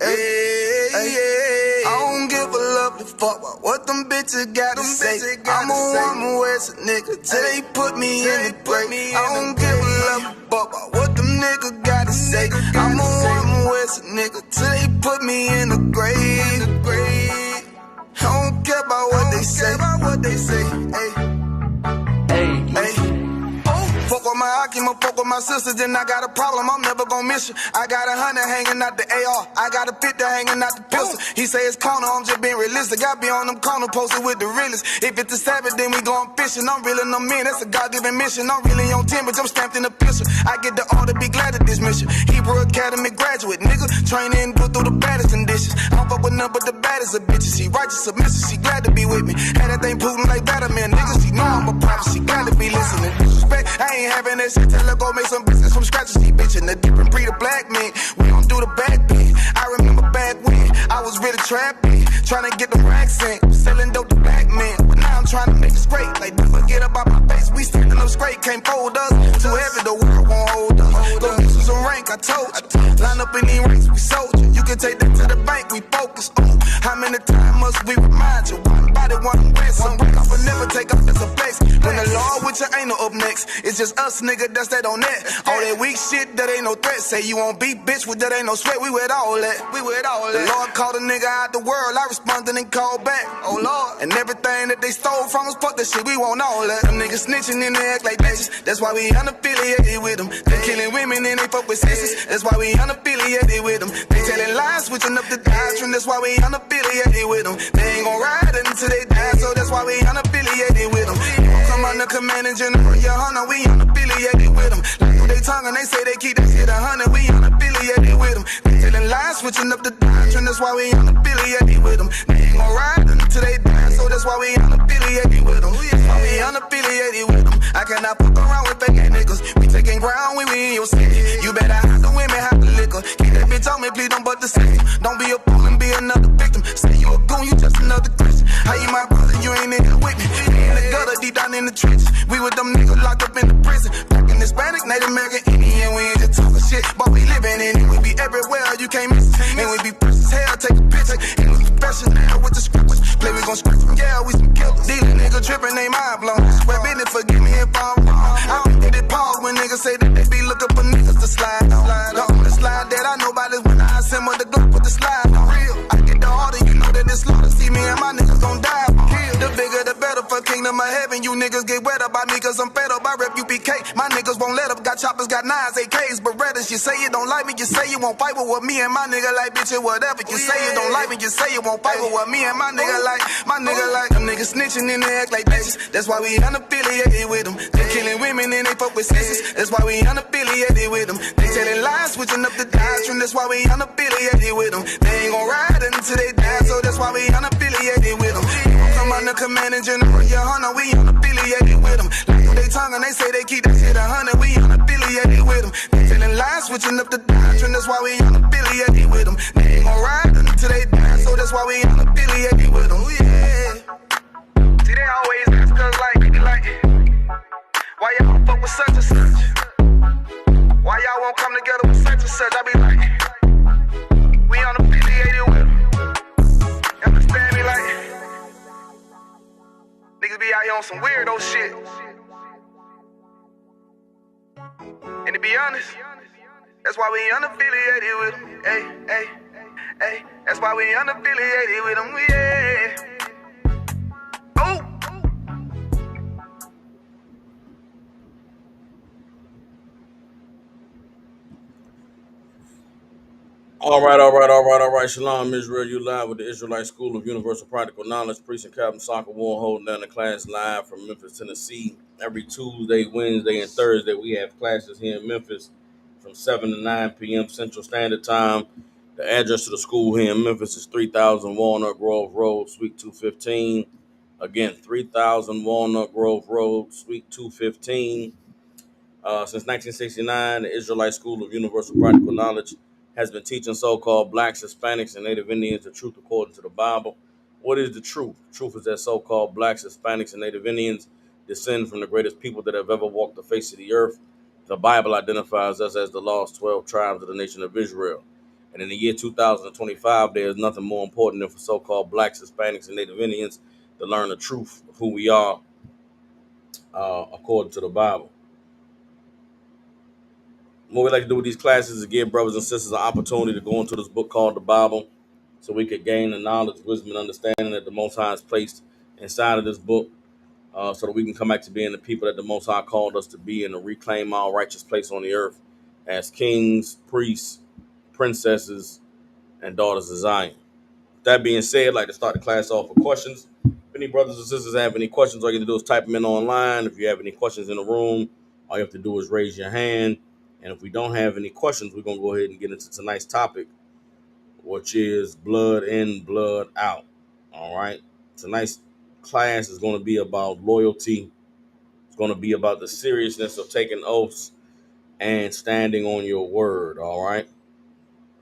I don't give a lovely fuck about what them bitches gotta say. I'm a woman where's a nigga till they put me in the grave. I don't give a lovely fuck about what them niggas gotta say. I'm a woman where's a nigga till they put me in the grave. I don't care about what they say. Fuck with my Akima, fuck with my sisters, then I got a problem, I'm never gon' miss you. I got 100 hanging out the AR, I got a 50 hanging out the pistol. He say it's corner, I'm just being realistic. I be on them corner posted with the realest. If it's the Sabbath, then we going fishing. I'm reeling them in, that's a God-given mission. I'm really on 10, but I'm stamped in the pistol. I get the order, be glad of this mission. Hebrew Academy graduate, nigga. Training, go through the baddest conditions. I don't fuck with none but the baddest of bitches. She righteous, submissive, she glad to be with me. Had that thing Putin like Batman, nigga. She know I'm a prophet, she glad to be listening. Disrespect, I ain't having that shit. Tell her go make some business from scratch. She bitchin' a different breed of black men. We don't do the back bend. I remember back when I was really trapping, trying to get them racks in, selling dope to black men. But now I'm trying to make it straight. Like, don't forget about my face. We standing up straight, can't fold us. Too heavy, the world won't hold us. Go get you some rank, I told you. Line up in these ranks, we soldier. You can take that to the bank, we focus on how many times must we remind you. One body, one breath, some break off and never take off as a flex. When the law with you ain't no up next, it's just us, nigga, that's that on that. All that weak shit, that ain't no threat. Say you won't beat, bitch, with that ain't no sweat. We with all that. The Lord called a nigga out the world, I responded and called back. Oh Lord, and everything that they stole from us, fuck that shit, we want all that. Them niggas snitching and they act like bitches. That's why we unaffiliated with them. They killing women and they fuck with sisters. That's why we unaffiliated with them. They telling lies, switching up the doctrine. That's why we unaffiliated with them. They ain't gon' ride until they die, so that's why we unaffiliated with them. Come on the command and general, your hunter, we unaffiliated with them. Like who they tongue and they say they keep that shit 100, we unaffiliated with them. They telling lies, switching up the doctrine. That's why we unaffiliated with them. They ain't gon' ride until they die, so that's why we unaffiliated with them. That's why we unaffiliated with them. I cannot fuck around with fake niggas. We taking ground when we in your city. You better have the women, have the liquor. Keep that bitch on me, please don't butt the system. Don't be a fool and be another victim. Say you a goon, you just another Christian. How you my brother, you ain't in here with me. We in the gutter, deep down in the trenches. We with them niggas locked up in the prison. Fucking Hispanic, Native American, Indian. We ain't just talking shit, but we living in it. We be everywhere, you can't miss it. And we be fresh as hell, take a picture. And we professional with the scriptures. Play, we gon' scratch them, yeah, we some killers. These niggas tripping, they mind blown. Swear business, forgive me if I'm wrong. I be it pause when niggas say that they be looking for niggas to slide on. The only slide that I know about is when I assemble the Glock with the slide on. Real, I get the order, you know that it's slaughter. See me and my niggas gon' die. The bigger the better for kingdom of heaven. You niggas get wet up by me cause I'm fed up. I rep UPK. My niggas won't let up. Got choppers, got nines, AKs, Berettas. You say you don't like me, you say you won't fight with me and my nigga like bitch or whatever. You say you don't like me, you say you won't fight with me and my nigga like. Them niggas snitching and they act like bitches. That's why we unaffiliated with them. They killing women and they fuck with sisters. That's why we unaffiliated with them. They telling lies, switching up the doctrine. That's why we unaffiliated with them. They ain't gon' ride until they die, so that's why we unaffiliated with them. Come on the command and general, your hunter, we unaffiliated with them. Like who they tongue and they say they keep that shit 100, we unaffiliated with them. They telling lies, switching up the doctrine. That's why we unaffiliated with them. They ain't gon' ride until they die, so that's why we unaffiliated with them. Yeah. See, they always ask us like, why y'all fuck with such and such? Why y'all won't come together with such and such? I be like, we unaffiliated with them. Understand me? Like, niggas be out here on some weirdo shit. And to be honest, that's why we unaffiliated with them. Hey, that's why we unaffiliated with them. Yeah. Oh. All right. Shalom, Israel. You live with the Israelite School of Universal Practical Knowledge. Priest and Captain Soccer War holding down the class live from Memphis, Tennessee. Every Tuesday, Wednesday, and Thursday, we have classes here in Memphis from 7 to 9 p.m. Central Standard Time. The address to the school here in Memphis is 3000 Walnut Grove Road, Suite 215. Again, 3000 Walnut Grove Road, Suite 215. Since 1969, the Israelite School of Universal Practical Knowledge has been teaching so-called blacks, Hispanics, and Native Indians the truth according to the Bible. What is the truth? The truth is that so-called blacks, Hispanics, and Native Indians descend from the greatest people that have ever walked the face of the earth. The Bible identifies us as the lost 12 tribes of the nation of Israel. And in the year 2025, there is nothing more important than for so-called blacks, Hispanics, and Native Indians to learn the truth of who we are according to the Bible. What we like to do with these classes is give brothers and sisters an opportunity to go into this book called the Bible so we could gain the knowledge, wisdom, and understanding that the Most High has placed inside of this book so that we can come back to being the people that the Most High called us to be and to reclaim our righteous place on the earth as kings, priests, princesses, and daughters of Zion. That being said, I'd like to start the class off with questions. If any brothers and sisters have any questions, all you have to do is type them in online. If you have any questions in the room, all you have to do is raise your hand. And if we don't have any questions, we're going to go ahead and get into tonight's topic, which is blood in, blood out. All right. Tonight's class is going to be about loyalty. It's going to be about the seriousness of taking oaths and standing on your word. All right.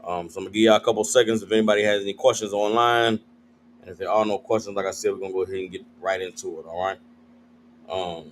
So I'm going to give you a couple seconds if anybody has any questions online. And if there are no questions, like I said, we're going to go ahead and get right into it. All right. Um,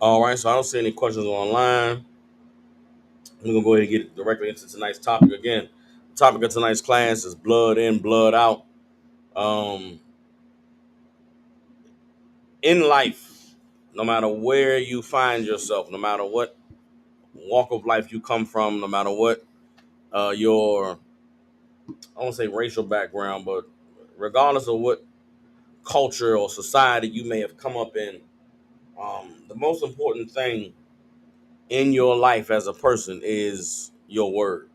all right. So I don't see any questions online. We're going to go ahead and get directly into tonight's topic again. The topic of tonight's class is blood in, blood out. Um, in life, no matter where you find yourself, no matter what walk of life you come from, no matter what your, I won't say racial background, but regardless of what culture or society you may have come up in, the most important thing in your life as a person is your word,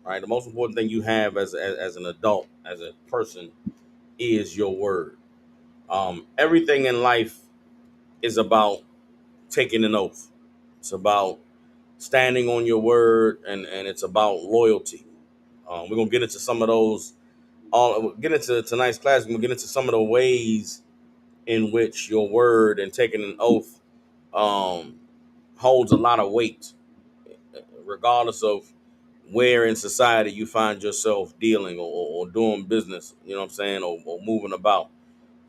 right? The most important thing you have as an adult, as a person, is your word. Everything in life is about taking an oath. It's about standing on your word, and it's about loyalty. We're gonna get into some of those. We'll get into tonight's class. We're gonna get into some of the ways in which your word and taking an oath um, holds a lot of weight, regardless of where in society you find yourself dealing or doing business. You know what I'm saying, or moving about.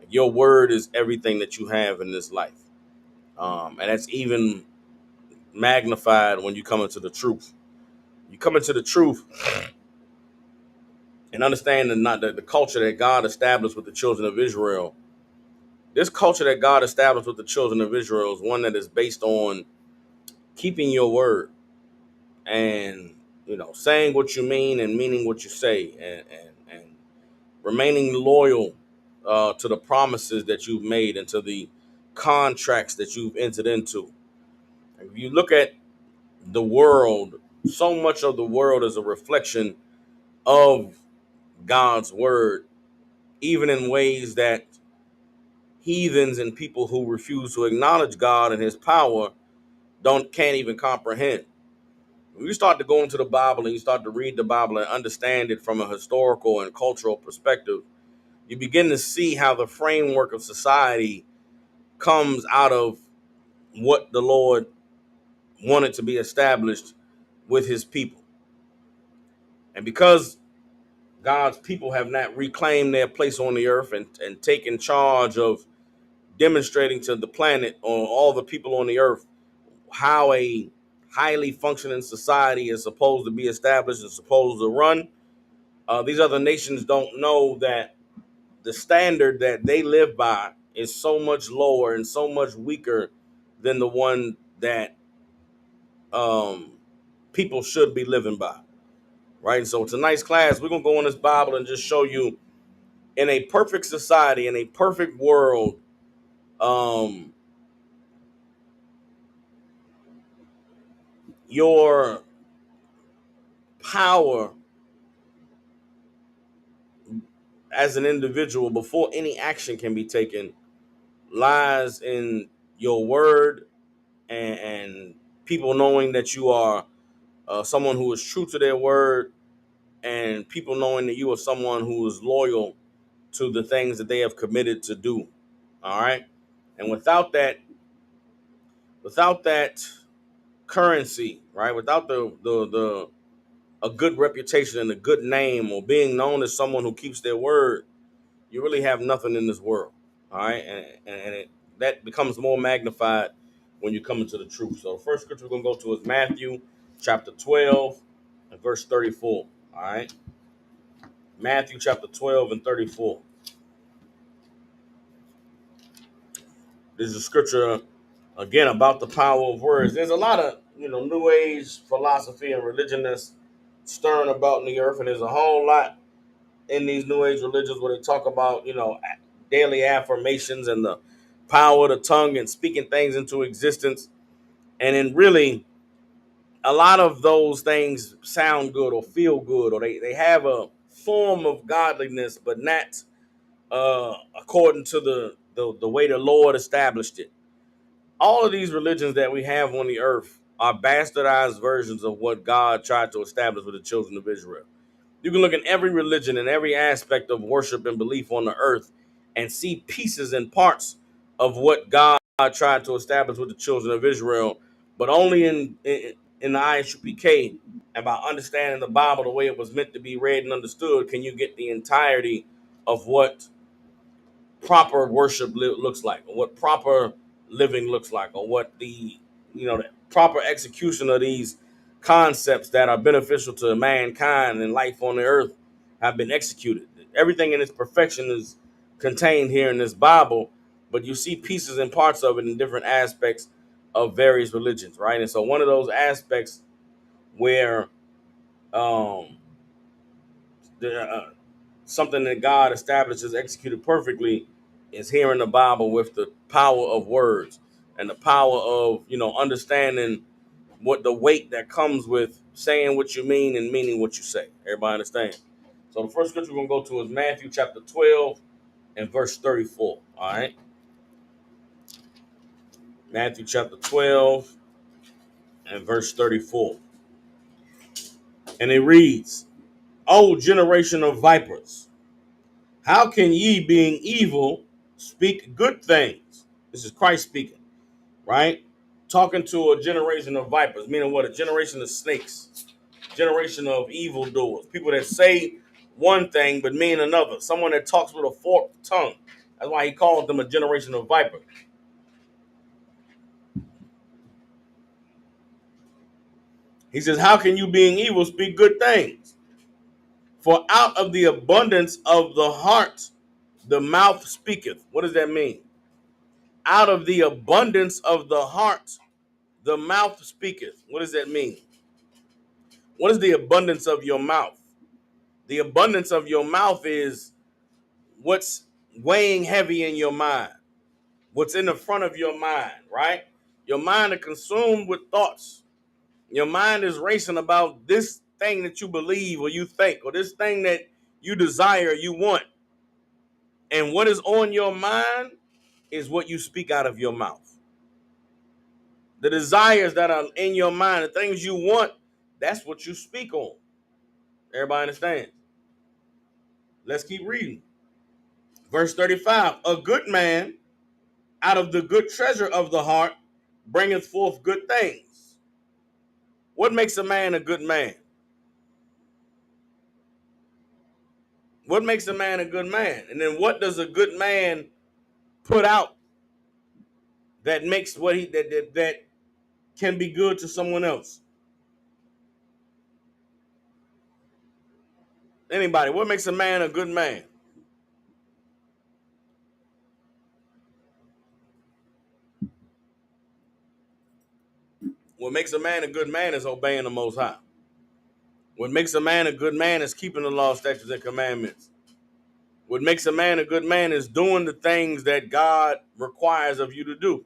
Your word is everything that you have in this life, and that's even magnified when you come into the truth. You come into the truth and understand the culture that God established with the children of Israel. This culture that God established with the children of Israel is one that is based on keeping your word and saying what you mean and meaning what you say, and remaining loyal to the promises that you've made and to the contracts that you've entered into. If you look at the world, so much of the world is a reflection of God's word, even in ways that heathens and people who refuse to acknowledge God and his power can't even comprehend. When you start to go into the Bible and you start to read the Bible and understand it from a historical and cultural perspective, you begin to see how the framework of society comes out of what the Lord wanted to be established with his people. And because God's people have not reclaimed their place on the earth and taken charge of demonstrating to the planet or all the people on the earth how a highly functioning society is supposed to be established and supposed to run, these other nations don't know that the standard that they live by is so much lower and so much weaker than the one that um, people should be living by, right? And so tonight's class, we're going to go in this Bible and just show you in a perfect society, in a perfect world, um, your power as an individual before any action can be taken lies in your word and people knowing that you are someone who is true to their word, and people knowing that you are someone who is loyal to the things that they have committed to do. All right. And without that currency, right? Without the a good reputation and a good name, or being known as someone who keeps their word, you really have nothing in this world. All right. That becomes more magnified when you come into the truth. So the first scripture we're going to go to is Matthew chapter 12 and verse 34. All right. Matthew chapter 12 and 34. This is a scripture again about the power of words. There's a lot of new age philosophy and religion that's stirring about in the earth, and there's a whole lot in these new age religions where they talk about daily affirmations and the power of the tongue and speaking things into existence. And then really a lot of those things sound good or feel good, or they have a form of godliness, but not according to the way the Lord established it. All of these religions that we have on the earth are bastardized versions of what God tried to establish with the children of Israel. You can look at every religion and every aspect of worship and belief on the earth and see pieces and parts of what God tried to establish with the children of Israel, but only in the ISUPK, and by understanding the Bible the way it was meant to be read and understood, can you get the entirety of what proper worship looks like, or what proper living looks like, or what the proper execution of these concepts that are beneficial to mankind and life on the earth have been executed. Everything in its perfection is contained here in this Bible, but you see pieces and parts of it in different aspects of various religions, right? And so one of those aspects where um, something that God establishes executed perfectly is here in the Bible, with the power of words and the power of understanding what the weight that comes with saying what you mean and meaning what you say. Everybody understand? So the first scripture we're gonna go to is Matthew chapter 12 and verse 34. All right, Matthew chapter 12 and verse 34, and it reads, "O generation of vipers, how can ye, being evil, speak good things?" This is Christ speaking, right? Talking to a generation of vipers, meaning what? A generation of snakes, generation of evildoers, people that say one thing but mean another, someone that talks with a forked tongue. That's why he called them a generation of vipers. He says, how can you, being evil, speak good things? For out of the abundance of the heart, the mouth speaketh. What does that mean? Out of the abundance of the heart, the mouth speaketh. What does that mean? What is the abundance of your mouth? The abundance of your mouth is what's weighing heavy in your mind, what's in the front of your mind, right? Your mind is consumed with thoughts. Your mind is racing about this thing that you believe or you think, or this thing that you desire, you want. And what is on your mind is what you speak out of your mouth. The desires that are in your mind, the things you want, that's what you speak on. Everybody understand? Let's keep reading. Verse 35, a good man out of the good treasure of the heart bringeth forth good things. What makes a man a good man? What makes a man a good man? And then what does a good man put out that makes what that can be good to someone else? Anybody? What makes a man a good man? What makes a man a good man is obeying the Most High. What makes a man a good man is keeping the law, statutes, and commandments. What makes a man a good man is doing the things that God requires of you to do.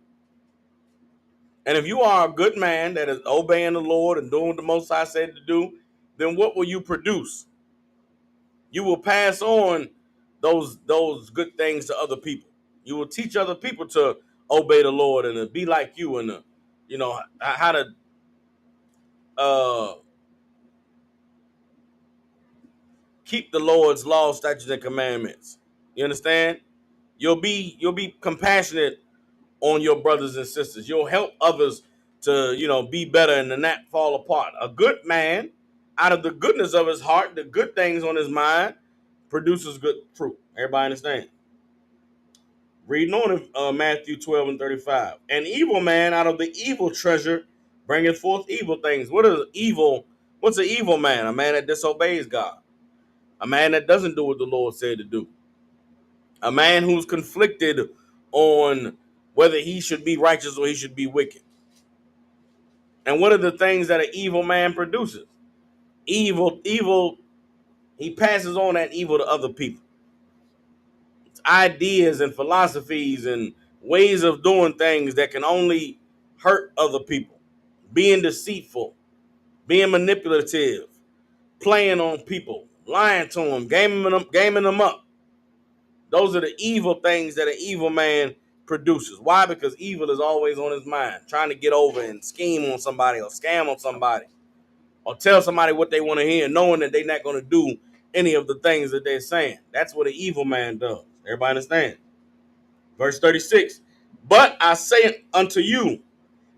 And if you are a good man that is obeying the Lord and doing what the Most High said to do, then what will you produce? You will pass on those good things to other people. You will teach other people to obey the Lord and to be like you and how to uh, keep the Lord's laws, statutes, and commandments. You understand? You'll be compassionate on your brothers and sisters. You'll help others to be better and to not fall apart. A good man, out of the goodness of his heart, the good things on his mind, produces good fruit. Everybody understand? Reading on in Matthew 12 and 35. An evil man out of the evil treasure bringeth forth evil things. What is evil? What's an evil man? A man that disobeys God. A man that doesn't do what the Lord said to do. A man who's conflicted on whether he should be righteous or he should be wicked. And what are the things that an evil man produces? Evil, he passes on that evil to other people. It's ideas and philosophies and ways of doing things that can only hurt other people. Being deceitful, being manipulative, playing on people, lying to them, gaming them up. Those are the evil things that an evil man produces. Why? Because evil is always on his mind, trying to get over and scheme on somebody or scam on somebody or tell somebody what they want to hear, knowing that they're not going to do any of the things that they're saying. That's what an evil man does. Everybody understand? Verse 36, but I say unto you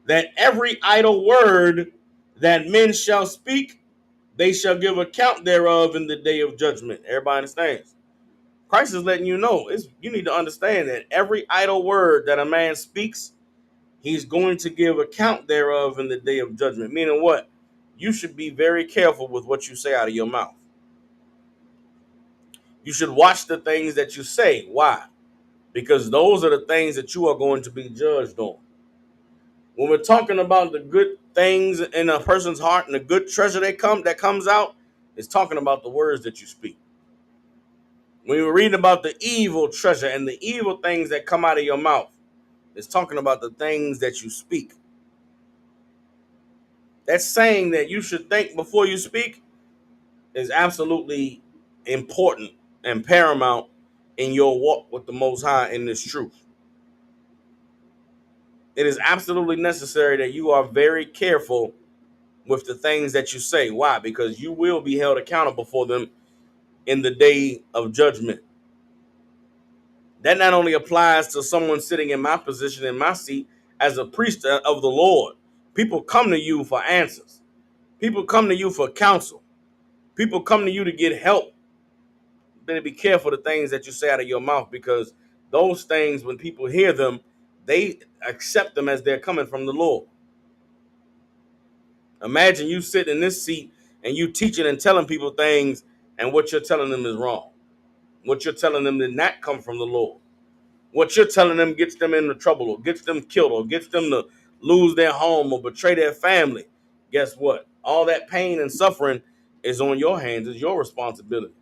that every idle word that men shall speak, they shall give account thereof in the day of judgment. Everybody understands? Christ is letting you know, you need to understand that every idle word that a man speaks, he's going to give account thereof in the day of judgment. Meaning what? You should be very careful with what you say out of your mouth. You should watch the things that you say. Why? Because those are the things that you are going to be judged on. When we're talking about the good things in a person's heart and the good treasure that comes out, it's talking about the words that you speak. When we're reading about the evil treasure and the evil things that come out of your mouth, it's talking about the things that you speak. That saying that you should think before you speak is absolutely important and paramount in your walk with the Most High in this truth. It is absolutely necessary that you are very careful with the things that you say. Why? Because you will be held accountable for them in the day of judgment. That not only applies to someone sitting in my position, in my seat, as a priest of the Lord. People come to you for answers. People come to you for counsel. People come to you to get help. You better be careful the things that you say out of your mouth, because those things, when people hear them, they accept them as they're coming from the Lord. Imagine you sitting in this seat and you teaching and telling people things, and what you're telling them is wrong. What you're telling them did not come from the Lord. What you're telling them gets them into trouble or gets them killed or gets them to lose their home or betray their family. Guess what? All that pain and suffering is on your hands. It's your responsibility.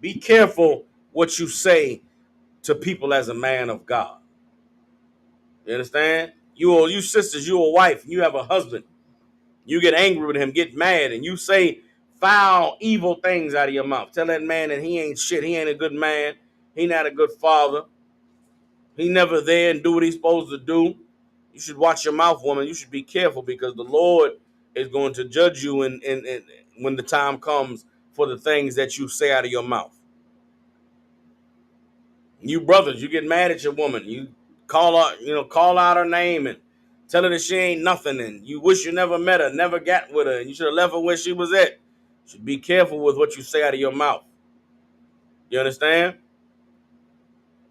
Be careful what you say to people as a man of God. You understand? You sisters, you a wife, you have a husband. You get angry with him, get mad, and you say foul, evil things out of your mouth. Tell that man that he ain't shit. He ain't a good man. He not a good father. He never there and do what he's supposed to do. You should watch your mouth, woman. You should be careful, because the Lord is going to judge you in when the time comes for the things that you say out of your mouth. You brothers, you get mad at your woman. You call out her name and tell her that she ain't nothing, and you wish you never met her, never got with her, and you should have left her where she was at. You should be careful with what you say out of your mouth. You understand?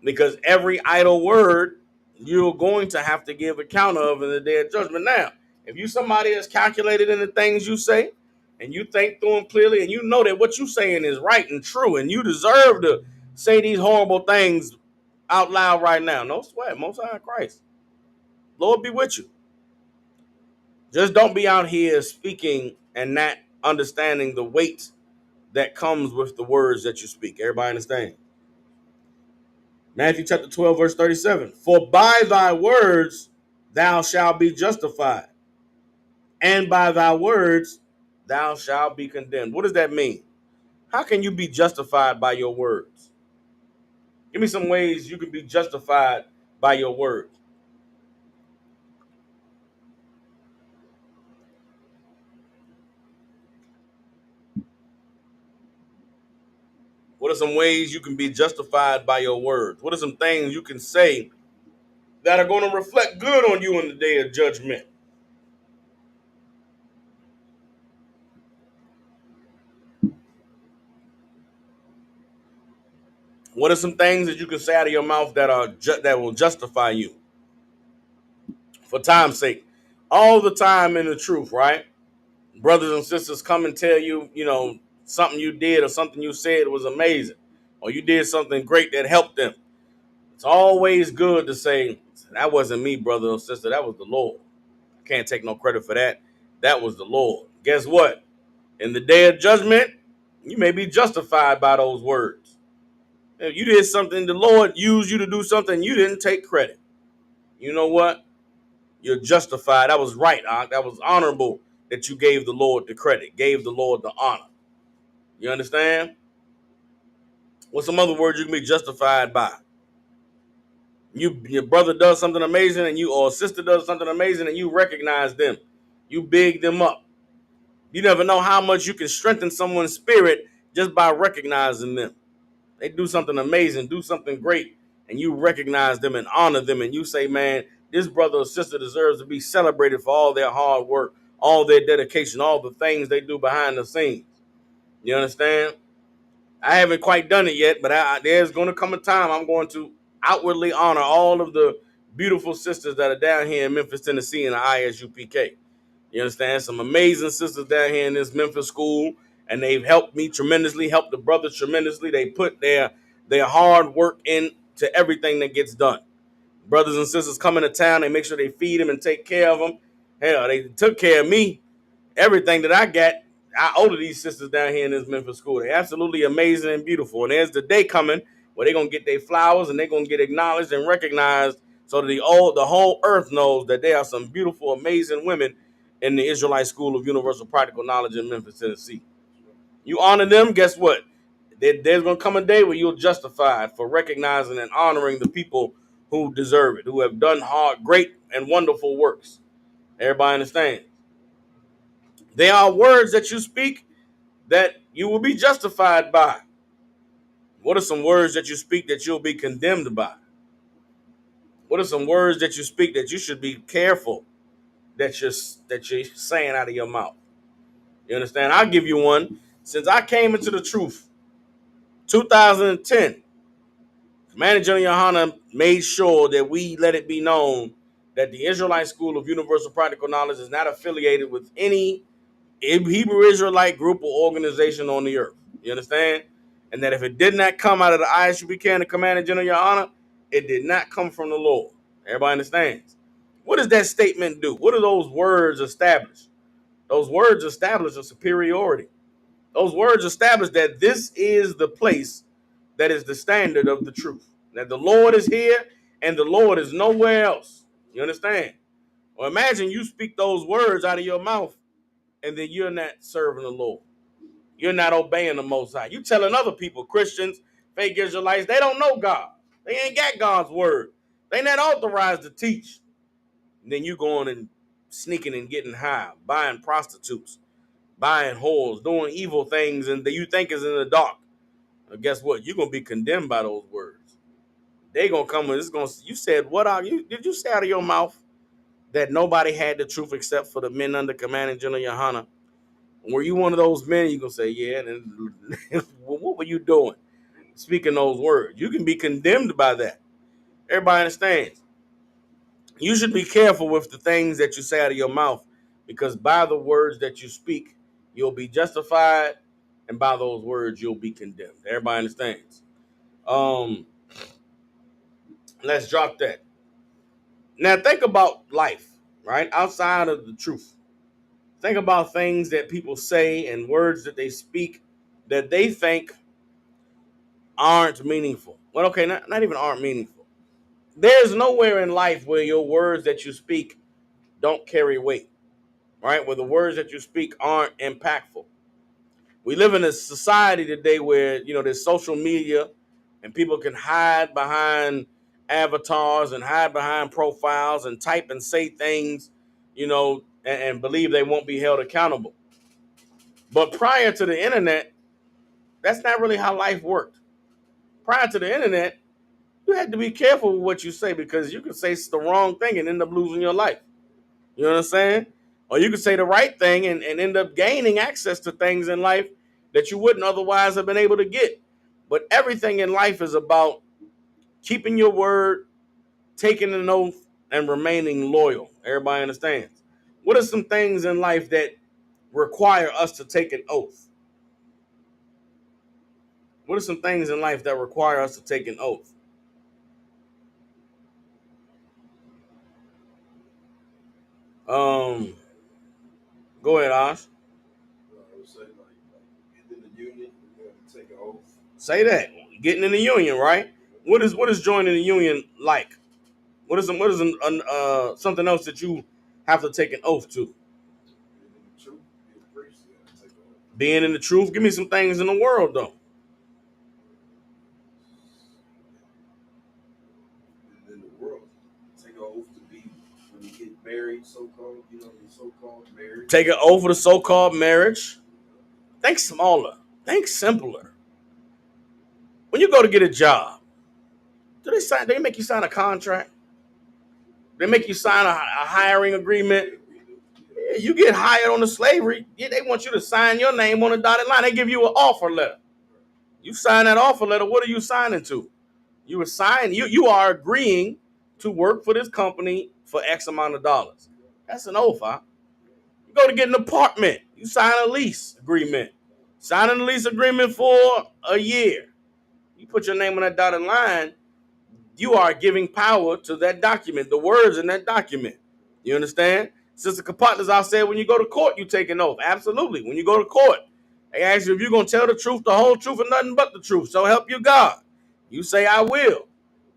Because every idle word you're going to have to give account of in the day of judgment. Now, if you somebody that's calculated in the things you say, and you think through them clearly, and you know that what you're saying is right and true, and you deserve to say these horrible things out loud right now, no sweat, Most High Christ, Lord be with you. Just don't be out here speaking and not understanding the weight that comes with the words that you speak. Everybody understand? Matthew chapter 12, verse 37. For by thy words thou shalt be justified, and by thy words thou shalt be condemned. What does that mean? How can you be justified by your words? Give me some ways you can be justified by your words. What are some ways you can be justified by your words? What are some things you can say that are going to reflect good on you in the day of judgment? What are some things that you can say out of your mouth that that will justify you for time's sake? All the time in the truth, right? Brothers and sisters come and tell you, something you did or something you said was amazing, or you did something great that helped them. It's always good to say, that wasn't me, brother or sister, that was the Lord. I can't take no credit for that. That was the Lord. Guess what? In the day of judgment, you may be justified by those words. If you did something, the Lord used you to do something, you didn't take credit. You know what? You're justified. That was right, that was honorable that you gave the Lord the credit, gave the Lord the honor. You understand? What's some other words you can be justified by? Your brother does something amazing, and you or sister does something amazing, and you recognize them. You big them up. You never know how much you can strengthen someone's spirit just by recognizing them. They do something amazing, do something great, and you recognize them and honor them, and you say, man, this brother or sister deserves to be celebrated for all their hard work, all their dedication, all the things they do behind the scenes. You understand? I haven't quite done it yet, but there's going to come a time I'm going to outwardly honor all of the beautiful sisters that are down here in Memphis, Tennessee in the ISUPK. You understand? Some amazing sisters down here in this Memphis school, and they've helped me tremendously, helped the brothers tremendously. They put their hard work into everything that gets done. Brothers and sisters come into town, they make sure they feed them and take care of them. Hell, they took care of me. Everything that I got, I owe to these sisters down here in this Memphis school. They're absolutely amazing and beautiful. And there's the day coming where they're going to get their flowers and they're going to get acknowledged and recognized so that the whole earth knows that there are some beautiful, amazing women in the Israelite School of Universal Practical Knowledge in Memphis, Tennessee. You honor them, guess what? There's going to come a day where you're justified for recognizing and honoring the people who deserve it, who have done hard, great, and wonderful works. Everybody understands? There are words that you speak that you will be justified by. What are some words that you speak that you'll be condemned by? What are some words that you speak that you should be careful that you're saying out of your mouth? You understand? I'll give you one. Since I came into the truth, 2010, Commander General Yohana made sure that we let it be known that the Israelite School of Universal Practical Knowledge is not affiliated with any Hebrew Israelite group or organization on the earth. You understand? And that if it did not come out of the ISUPK and the Commander General Yohana, it did not come from the Lord. Everybody understands? What does that statement do? What do those words establish? Those words establish a superiority. Those words establish that this is the place that is the standard of the truth. That the Lord is here and the Lord is nowhere else. You understand? Well, imagine you speak those words out of your mouth and then you're not serving the Lord. You're not obeying the Most High. You telling other people, Christians, fake Israelites, they don't know God. They ain't got God's word. They not authorized to teach. And then you going and sneaking and getting high, buying prostitutes, buying whores, doing evil things, and that you think is in the dark. Well, guess what? You're gonna be condemned by those words. They gonna come and it's gonna. You said what? Did you say out of your mouth that nobody had the truth except for the men under Commanding General Yohana? Were you one of those men? You gonna say, yeah. And what were you doing? Speaking those words, you can be condemned by that. Everybody understands. You should be careful with the things that you say out of your mouth, because by the words that you speak, you'll be justified, and by those words, you'll be condemned. Everybody understands. Um, let's drop that. Now think about life, right? Outside of the truth. Think about things that people say and words that they speak that they think aren't meaningful. Well, okay, not even aren't meaningful. There's nowhere in life where your words that you speak don't carry weight, right? Where the words that you speak aren't impactful. We live in a society today where, there's social media and people can hide behind avatars and hide behind profiles and type and say things, and believe they won't be held accountable. But prior to the internet, that's not really how life worked. Prior to the internet, you had to be careful with what you say because you could say the wrong thing and end up losing your life. You know what I'm saying? Or you could say the right thing and end up gaining access to things in life that you wouldn't otherwise have been able to get. But everything in life is about keeping your word, taking an oath, and remaining loyal. Everybody understands. What are some things in life that require us to take an oath? What are some things in life that require us to take an oath? Um, Go ahead, Ash. I would say like getting in the union, you have to take an oath. Say that. Getting in the union, right? What is joining the union like? What is something else that you have to take an oath to? Being in the truth, being a priest, you have to take an oath. Being in the truth. Give me some things in the world though. And in the world, take an oath to be when you get married, so called, the so called marriage. Take an oath for the so-called marriage. Think smaller. Think simpler. When you go to get a job, do they sign? They make you sign a contract. They make you sign a hiring agreement. Yeah, you get hired on the slavery. Yeah, they want you to sign your name on a dotted line. They give you an offer letter. You sign that offer letter. What are you signing to? You are agreeing to work for this company for X amount of dollars. That's an oath, huh? You go to get an apartment. You sign a lease agreement. Signing a lease agreement for a year. You put your name on that dotted line. You are giving power to that document, the words in that document. You understand? Sister Kapatnas, I said when you go to court, you take an oath. Absolutely. When you go to court, they ask you if you're going to tell the truth, the whole truth, and nothing but the truth. So help you God. You say, I will.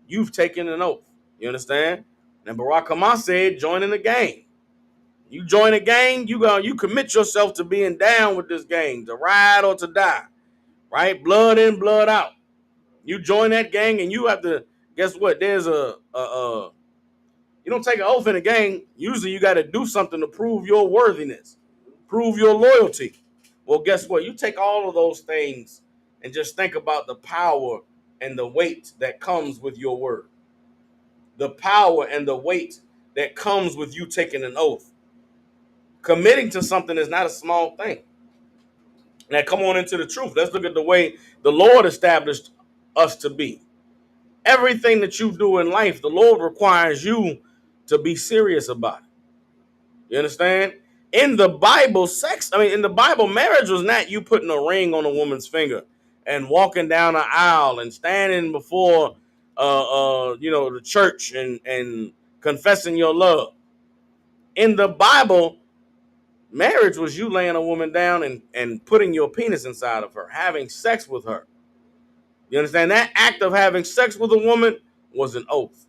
You've taken an oath. You understand? And Barack Obama said, join in the gang. You join a gang, you commit yourself to being down with this gang, to ride or to die. Right? Blood in, blood out. You join that gang and you have to, guess what? There's you don't take an oath in a gang. Usually you got to do something to prove your worthiness, prove your loyalty. Well, guess what? You take all of those things and just think about the power and the weight that comes with your word. The power and the weight that comes with you taking an oath. Committing to something is not a small thing. Now, come on into the truth. Let's look at the way the Lord established us to be. Everything that you do in life, the Lord requires you to be serious about it. You understand? In the Bible, in the Bible, marriage was not you putting a ring on a woman's finger and walking down an aisle and standing before, the church and confessing your love. In the Bible, marriage was you laying a woman down and putting your penis inside of her, having sex with her. You understand? That act of having sex with a woman was an oath.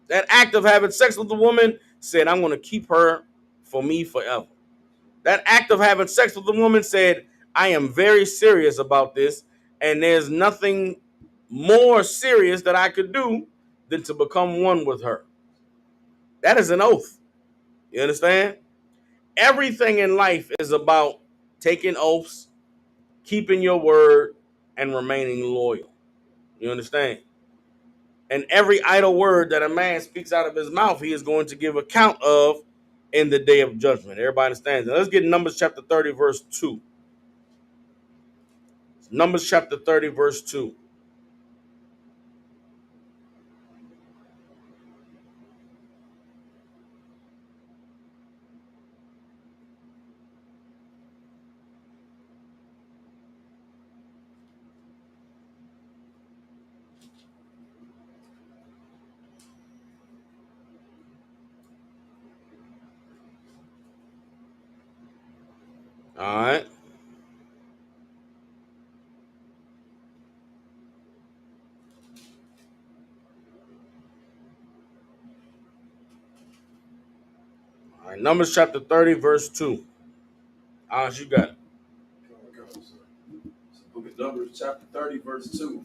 That act of having sex with a woman said, I'm going to keep her for me forever. That act of having sex with a woman said, I am very serious about this, and there's nothing more serious that I could do than to become one with her. That is an oath. You understand? Everything in life is about taking oaths, keeping your word, and remaining loyal. You understand? And every idle word that a man speaks out of his mouth, he is going to give account of in the day of judgment. Everybody understands. Now let's get Numbers chapter 30, verse 2. Numbers chapter 30, verse 2. All right. Numbers chapter 30, verse 2. You got it. Book of Numbers, chapter 30, verse 2.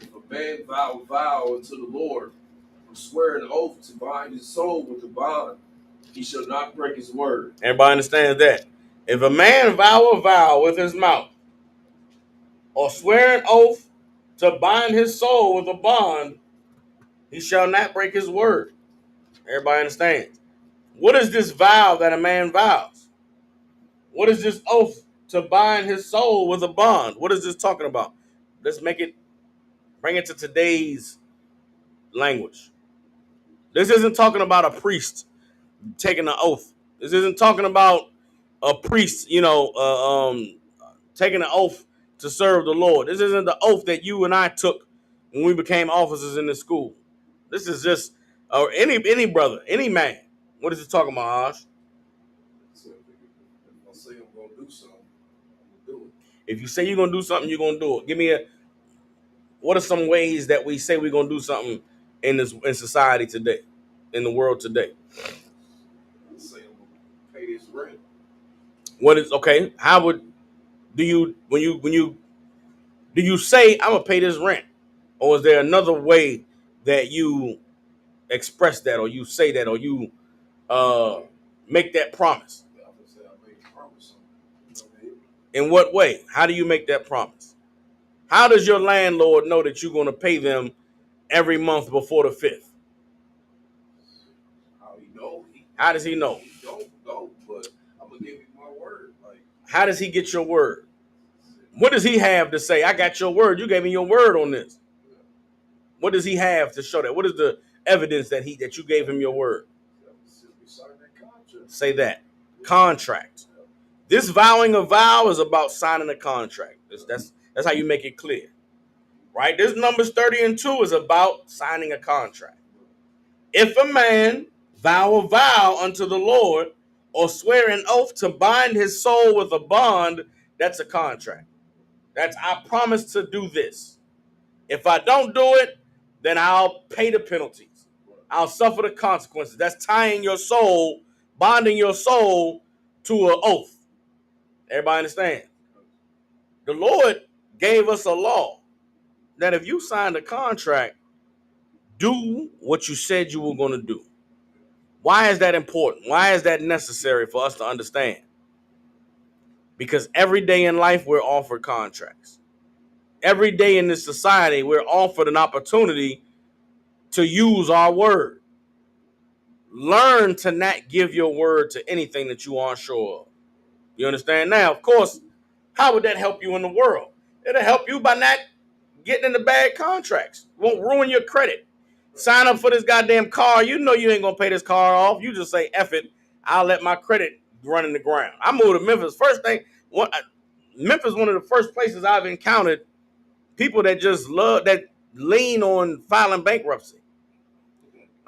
If a man vow a vow unto the Lord, or swear an oath to bind his soul with a bond, he shall not break his word. Everybody understands that. If a man vow a vow with his mouth, or swear an oath to bind his soul with a bond, he shall not break his word. Everybody understands. What is this vow that a man vows? What is this oath to bind his soul with a bond? What is this talking about? Let's bring it to today's language. This isn't talking about a priest taking an oath. This isn't talking about a priest, taking an oath to serve the Lord. This isn't the oath that you and I took when we became officers in the school. This is just any brother, any man. What is it talking about, Ash? So if I say I'm going to do something, I'm going to do it. If you say you're going to do something, you're going to do it. Give me what are some ways that we say we're going to do something in society today, in the world today? I say I'm going to pay this rent. What is okay? How would do you say I'm gonna pay this rent, or is there another way that you express that, or you say that, or you make that promise? I would say I made a promise. In what way? How do you make that promise? How does your landlord know that you're going to pay them every month before the 5th? How he know? How does he know? He don't know, but I'm gonna give you my word. How does he get your word? What does he have to say? I got your word. You gave me your word on this. What does he have to show that? What is the evidence that you gave him your word? Say that. Contract. This vowing a vow is about signing a contract. That's how you make it clear. Right? This Numbers 30 and 2 is about signing a contract. If a man vow a vow unto the Lord, or swear an oath to bind his soul with a bond, that's a contract. That's I promise to do this. If I don't do it, then I'll pay the penalties. I'll suffer the consequences. That's tying your soul, bonding your soul to an oath. Everybody understand? The Lord gave us a law that if you signed a contract, do what you said you were going to do. Why is that important? Why is that necessary for us to understand? Because every day in life, we're offered contracts. Every day in this society, we're offered an opportunity to use our word. Learn to not give your word to anything that you aren't sure of. You understand? Now, of course, how would that help you in the world? It'll help you by not getting into bad contracts. It won't ruin your credit. Sign up for this goddamn car. You know you ain't going to pay this car off. You just say, F it. I'll let my credit run in the ground. I moved to Memphis. Memphis is one of the first places I've encountered people that just lean on filing bankruptcy.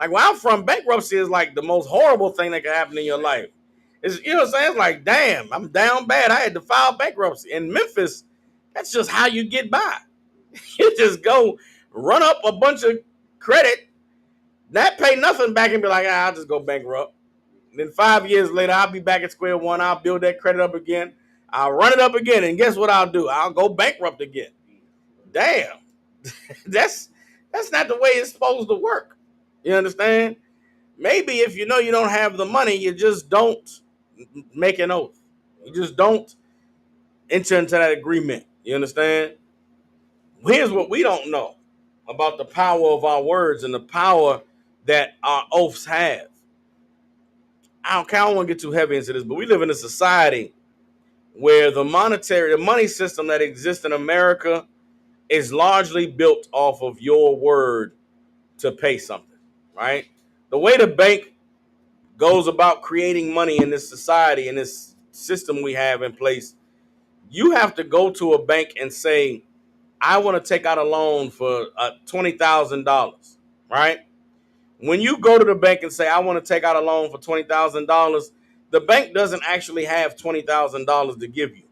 Like where I'm from, bankruptcy is like the most horrible thing that can happen in your life. You know what I'm saying? It's like, damn, I'm down bad. I had to file bankruptcy. In Memphis, that's just how you get by. You just go run up a bunch of credit, not pay nothing back and be like, I'll just go bankrupt. And then 5 years later, I'll be back at square one. I'll build that credit up again. I'll run it up again. And guess what I'll do? I'll go bankrupt again. Damn. That's not the way it's supposed to work. You understand? Maybe if you know you don't have the money, you just don't make an oath. You just don't enter into that agreement. You understand? Here's what we don't know about the power of our words and the power that our oaths have. I don't want to get too heavy into this, but we live in a society where the money system that exists in America is largely built off of your word to pay something, right? The way the bank goes about creating money in this society, in this system we have in place, you have to go to a bank and say, I want to take out a loan for $20,000, right? When you go to the bank and say, I want to take out a loan for $20,000, the bank doesn't actually have $20,000 to give you.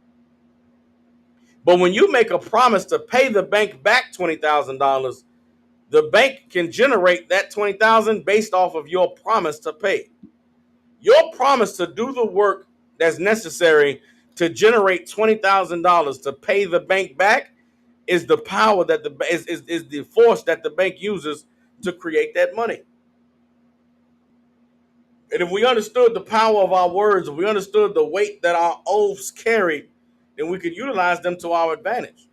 But when you make a promise to pay the bank back $20,000, the bank can generate that $20,000 based off of your promise to pay. Your promise to do the work that's necessary to generate $20,000 to pay the bank back is the power that is the force that the bank uses to create that money. And if we understood the power of our words, if we understood the weight that our oaths carry, then we could utilize them to our advantage.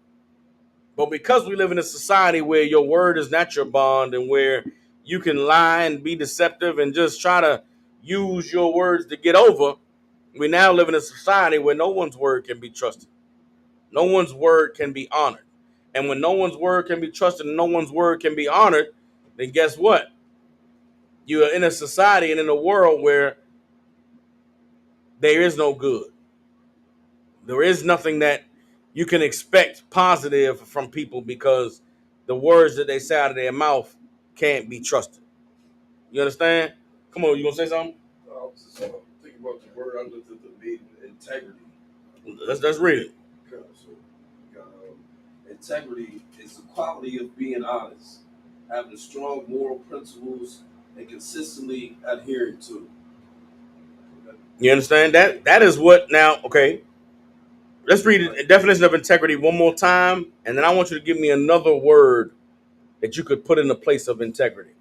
But because we live in a society where your word is not your bond and where you can lie and be deceptive and just try to use your words to get over, we now live in a society where no one's word can be trusted. No one's word can be honored. And when no one's word can be trusted and no one's word can be honored, then guess what? You are in a society and in a world where there is no good. There is nothing that you can expect positive from people because the words that they say out of their mouth can't be trusted. You understand? Come on, you gonna say something? I was just thinking about the word I looked at the meaning, integrity. Let's read it. Okay, so, integrity is the quality of being honest, having strong moral principles, and consistently adhering to. You understand that? That is what now. Okay, let's read the definition of integrity one more time, and then I want you to give me another word that you could put in the place of integrity.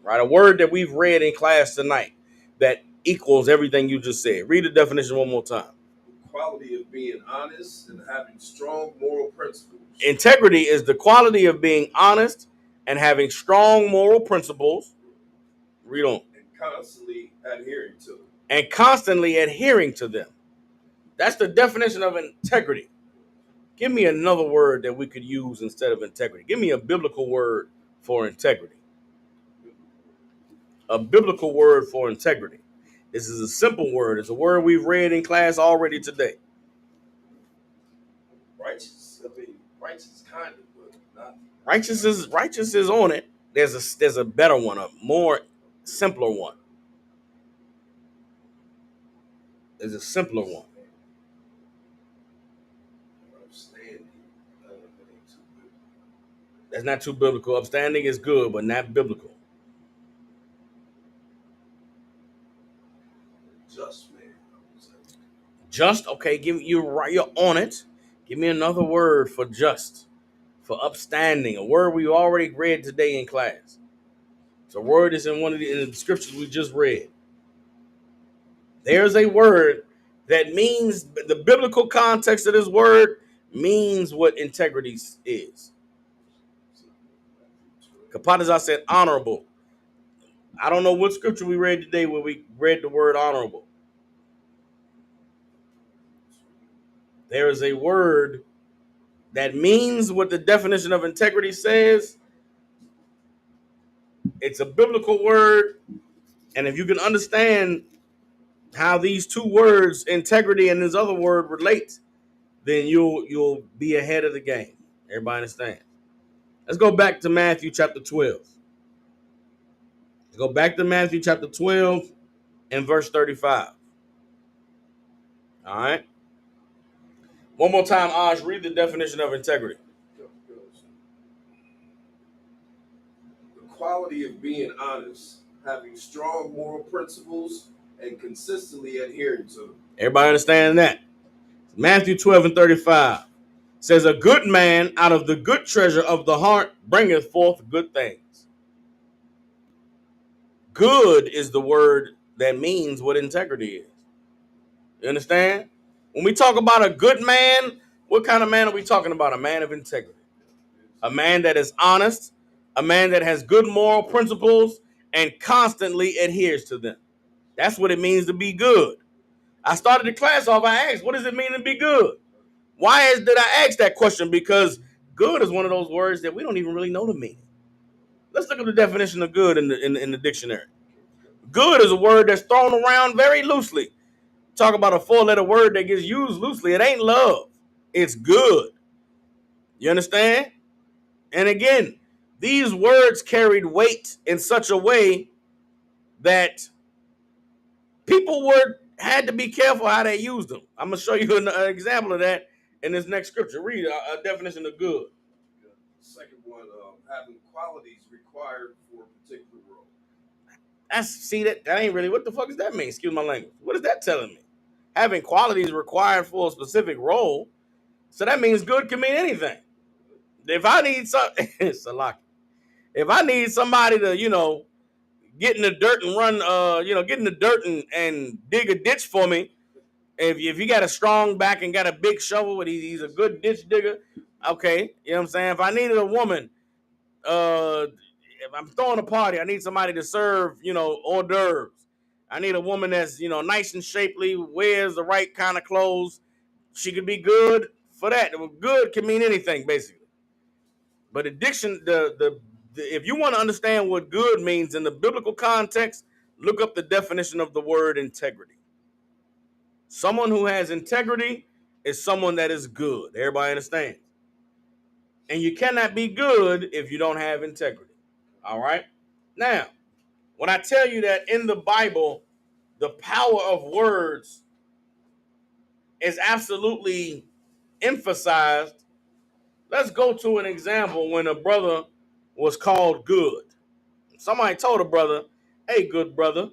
Right, a word that we've read in class tonight that equals everything you just said. Read the definition one more time. Quality of being honest and having strong moral principles. Integrity is the quality of being honest and having strong moral principles. Read on. And constantly adhering to them. And constantly adhering to them. That's the definition of integrity. Give me another word that we could use instead of integrity. Give me a biblical word for integrity. A biblical word for integrity. This is a simple word. It's a word we've read in class already today. Righteous. I mean, righteous kind of, but not. Righteous is on it. There's a better one, a more simpler one. There's a simpler one. Upstanding. That's not too biblical. Upstanding is good, but not biblical. Just, man. Just, okay, you're on it. Give me another word for just, for upstanding, a word we already read today in class. It's a word that's in in the scriptures we just read. There's a word that means, the biblical context of this word means what integrity is. Kapatazar said honorable. I don't know what scripture we read today where we read the word honorable. There is a word that means what the definition of integrity says. It's a biblical word. And if you can understand how these two words, integrity and this other word, relate, then you'll be ahead of the game. Everybody understand? Let's go back to Matthew chapter 12. Let's go back to Matthew chapter 12 and verse 35. All right. One more time, Osh, read the definition of integrity. The quality of being honest, having strong moral principles, and consistently adhering to them. Everybody understand that? Matthew 12 and 35 says, a good man out of the good treasure of the heart bringeth forth good things. Good is the word that means what integrity is. You understand? When we talk about a good man, what kind of man are we talking about? A man of integrity. A man that is honest, a man that has good moral principles and constantly adheres to them. That's what it means to be good. I started the class off, I asked, what does it mean to be good? Did I ask that question? Because good is one of those words that we don't even really know the meaning. Let's look at the definition of good in the dictionary. Good is a word that's thrown around very loosely. Talk about a four-letter word that gets used loosely. It ain't love. It's good. You understand? And again, these words carried weight in such a way that people had to be careful how they used them. I'm going to show you an example of that in this next scripture. Read a definition of good. Second one, having qualities required for a particular role. That ain't really, what the fuck does that mean? Excuse my language. What is that telling me? Having qualities required for a specific role. So that means good can mean anything. If I need if I need somebody to, get in the dirt and run, get in the dirt and dig a ditch for me. If you got a strong back and got a big shovel, and he's a good ditch digger, okay. You know what I'm saying? If I needed a woman, if I'm throwing a party, I need somebody to serve, hors d'oeuvres. I need a woman that's, nice and shapely, wears the right kind of clothes. She could be good for that. Good can mean anything, basically. But addiction, if you want to understand what good means in the biblical context, look up the definition of the word integrity. Someone who has integrity is someone that is good. Everybody understands? And you cannot be good if you don't have integrity. All right? Now, when I tell you that in the Bible, the power of words is absolutely emphasized, let's go to an example when a brother was called good. Somebody told a brother, hey, good brother.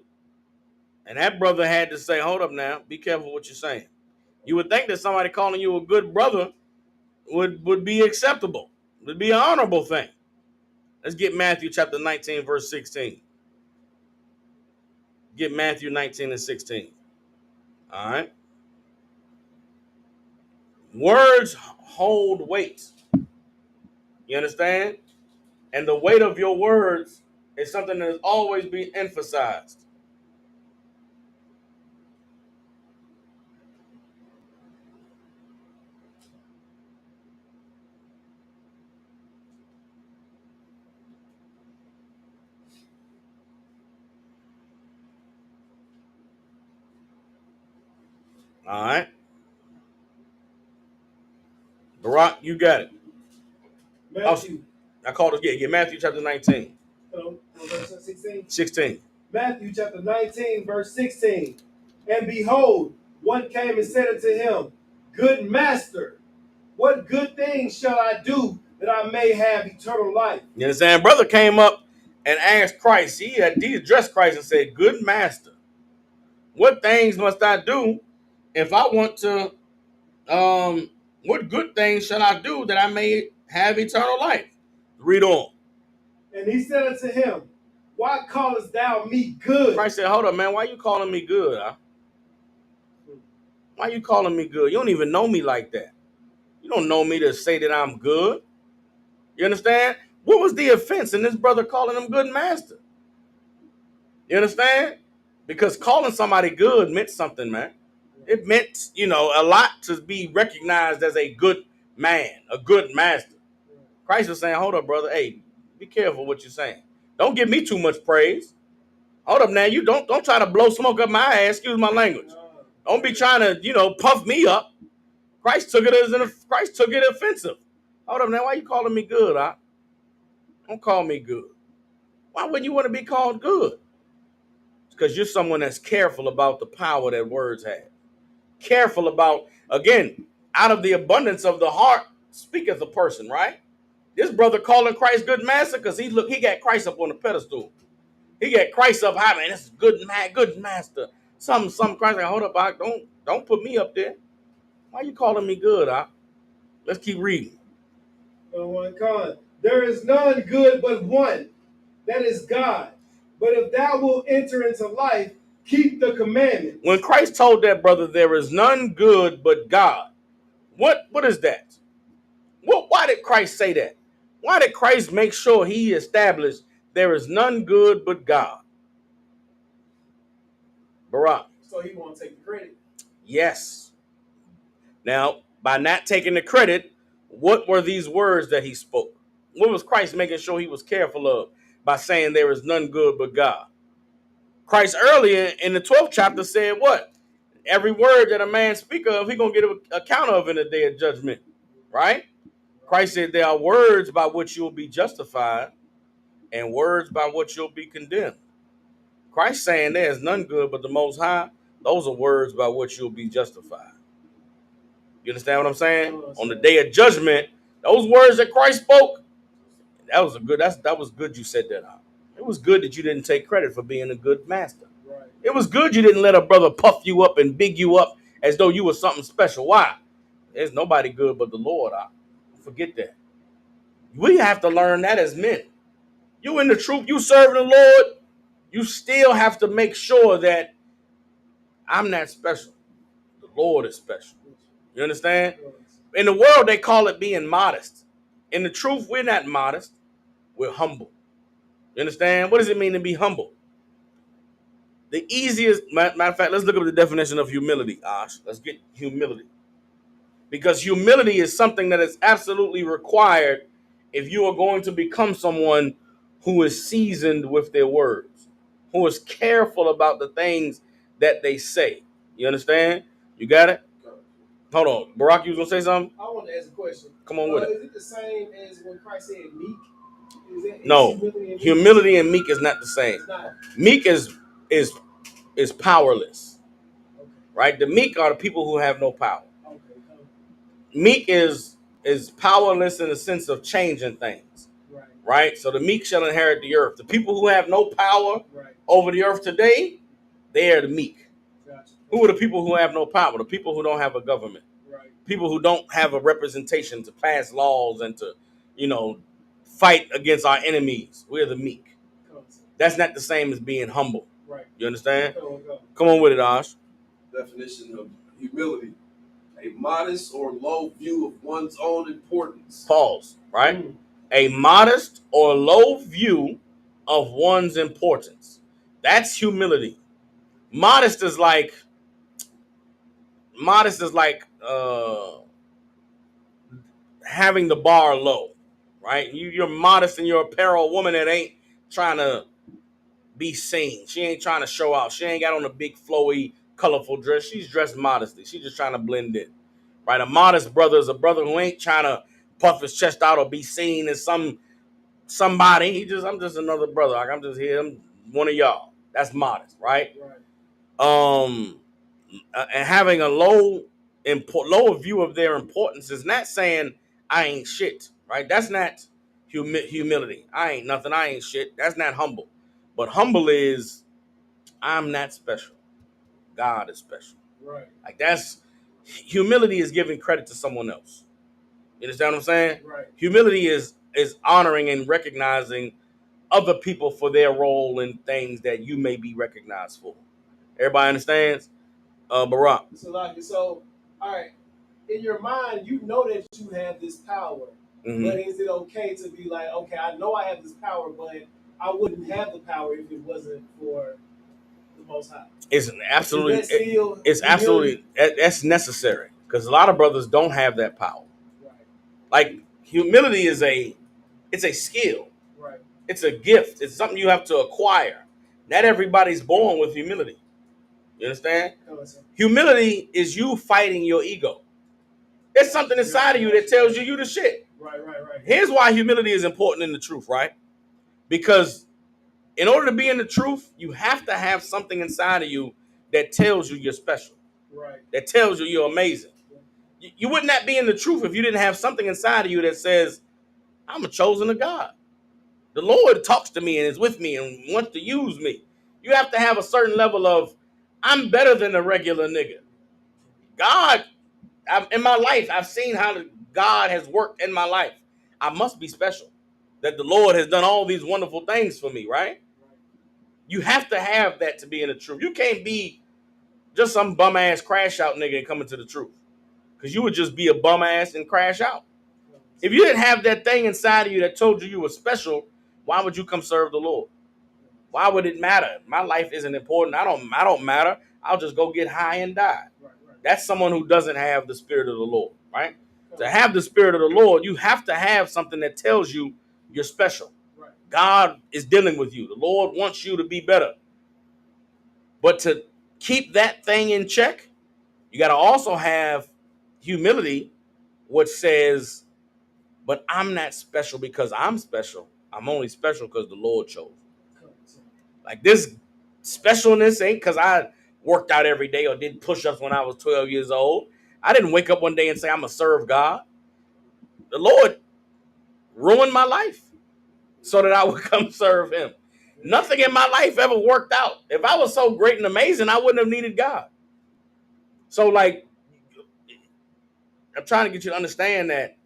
And that brother had to say, hold up now, be careful what you're saying. You would think that somebody calling you a good brother would be acceptable, would be an honorable thing. Let's get Matthew chapter 19, verse 16. Get Matthew 19 and 16. All right. Words hold weight. You understand? And the weight of your words is something that is always being emphasized. All right. Barack, you got it. Matthew. I called it. Yeah, Matthew chapter 19. Hello, verse 16. 16. Matthew chapter 19, verse 16. And behold, one came and said unto him, Good master, what good things shall I do that I may have eternal life? You understand? Brother came up and asked Christ. He addressed Christ and said, Good master, what things must I do if I want to, what good things shall I do that I may have eternal life? Read on. And he said unto him, Why callest thou me good? Christ said, hold up, man, why you calling me good? Huh? Why you calling me good? You don't even know me like that. You don't know me to say that I'm good. You understand? What was the offense in this brother calling him good master? You understand? Because calling somebody good meant something, man. It meant, a lot to be recognized as a good man, a good master. Christ was saying, hold up, brother. Hey, be careful what you're saying. Don't give me too much praise. Hold up now. You don't try to blow smoke up my ass. Excuse my language. Don't be trying to, puff me up. Christ took it offensive. Hold up now. Why you calling me good, huh? Don't call me good. Why wouldn't you want to be called good? Because you're someone that's careful about the power that words have. Careful about, again, out of the abundance of the heart speaketh a person, right? This brother calling Christ good master because he got Christ up on the pedestal. He got Christ up high, man. This is good master. Some Christ like, hold up, don't put me up there. Why you calling me good, huh? Let's keep reading. There is none good but one, that is God. But if thou wilt enter into life, keep the commandments. When Christ told that brother, there is none good but God. What is that? Why did Christ say that? Why did Christ make sure he established there is none good but God? Barack. So he won't take the credit. Yes. Now, by not taking the credit, what were these words that he spoke? What was Christ making sure he was careful of by saying there is none good but God? Christ earlier in the 12th chapter said what? Every word that a man speak of, he's going to get an account of in the day of judgment. Right? Christ said there are words by which you'll be justified and words by which you'll be condemned. Christ saying there is none good but the Most High. Those are words by which you'll be justified. You understand what I'm saying? On the day of judgment, those words that Christ spoke, that was good you said that out. It was good that you didn't take credit for being a good master. Right. It was good you didn't let a brother puff you up and big you up as though you were something special. Why? There's nobody good but the Lord. Forget that. We have to learn that as men. You in the truth, you serving the Lord, you still have to make sure that I'm not special. The Lord is special. You understand? In the world, they call it being modest. In the truth, we're not modest. We're humble. You understand? What does it mean to be humble? The easiest, matter of fact, let's look up the definition of humility, Ash. Let's get humility. Because humility is something that is absolutely required if you are going to become someone who is seasoned with their words, who is careful about the things that they say. You understand? You got it? Hold on. Barack, you was going to say something? I want to ask a question. Come on with it. Is it the same as when Christ said meek? No. Humility and meek is not the same. It's not. Meek is powerless. Okay. Right? The meek are the people who have no power. Okay. Meek is powerless in the sense of changing things. Right? So the meek shall inherit the earth. The people who have no power over the earth today, they are the meek. Gotcha. Who are the people who have no power? The people who don't have a government. Right. People who don't have a representation to pass laws and to, fight against our enemies. We're the meek. That's not the same as being humble. Right. You understand? Come on with it, Ash. Definition of humility: a modest or low view of one's own importance. Pause. Right? A modest or low view of one's importance. That's humility. Modest is like having the bar low, right? You're modest in your apparel. A woman that ain't trying to be seen. She ain't trying to show out. She ain't got on a big flowy, colorful dress. She's dressed modestly. She's just trying to blend in, right? A modest brother is a brother who ain't trying to puff his chest out or be seen as somebody. I'm just another brother. Like, I'm just here. I'm one of y'all. That's modest, right? And having a low view of their importance is not saying I ain't shit, right? That's not humility. I ain't nothing. I ain't shit. That's not humble. But humble is I'm not special. God is special. Right. Like that's humility is giving credit to someone else. You understand what I'm saying? Right. Humility is honoring and recognizing other people for their role in things that you may be recognized for. Everybody understands? Barack. So, all right. In your mind, you know that you have this power. Mm-hmm. But is it okay to be like, okay, I know I have this power, but I wouldn't have the power if it wasn't for the Most High? It's absolutely, that's necessary because a lot of brothers don't have that power. Right. Like humility is it's a skill. Right. It's a gift. It's something you have to acquire. Not everybody's born with humility. You understand? Humility is you fighting your ego. There's something inside of you that tells you the shit. Right. Here's why humility is important in the truth, right? Because in order to be in the truth, you have to have something inside of you that tells you you're special. Right. That tells you you're amazing. You would not be in the truth if you didn't have something inside of you that says, I'm a chosen of God. The Lord talks to me and is with me and wants to use me. You have to have a certain level of, I'm better than a regular nigga. God, in my life, I've seen how God has worked in my life. I must be special. That the Lord has done all these wonderful things for me, right? You have to have that to be in the truth. You can't be just some bum ass crash out nigga and come into the truth. Because you would just be a bum ass and crash out. If you didn't have that thing inside of you that told you were special, why would you come serve the Lord? Why would it matter? My life isn't important. I don't matter. I'll just go get high and die. Right. That's someone who doesn't have the Spirit of the Lord, right? To have the Spirit of the Lord, you have to have something that tells you you're special. Right. God is dealing with you. The Lord wants you to be better. But to keep that thing in check, you got to also have humility, which says, but I'm not special because I'm special. I'm only special because the Lord chose. Like this specialness ain't because I worked out every day or did push-ups when I was 12 years old. I didn't wake up one day and say, I'm going to serve God. The Lord ruined my life so that I would come serve him. Nothing in my life ever worked out. If I was so great and amazing, I wouldn't have needed God. So, like, I'm trying to get you to understand that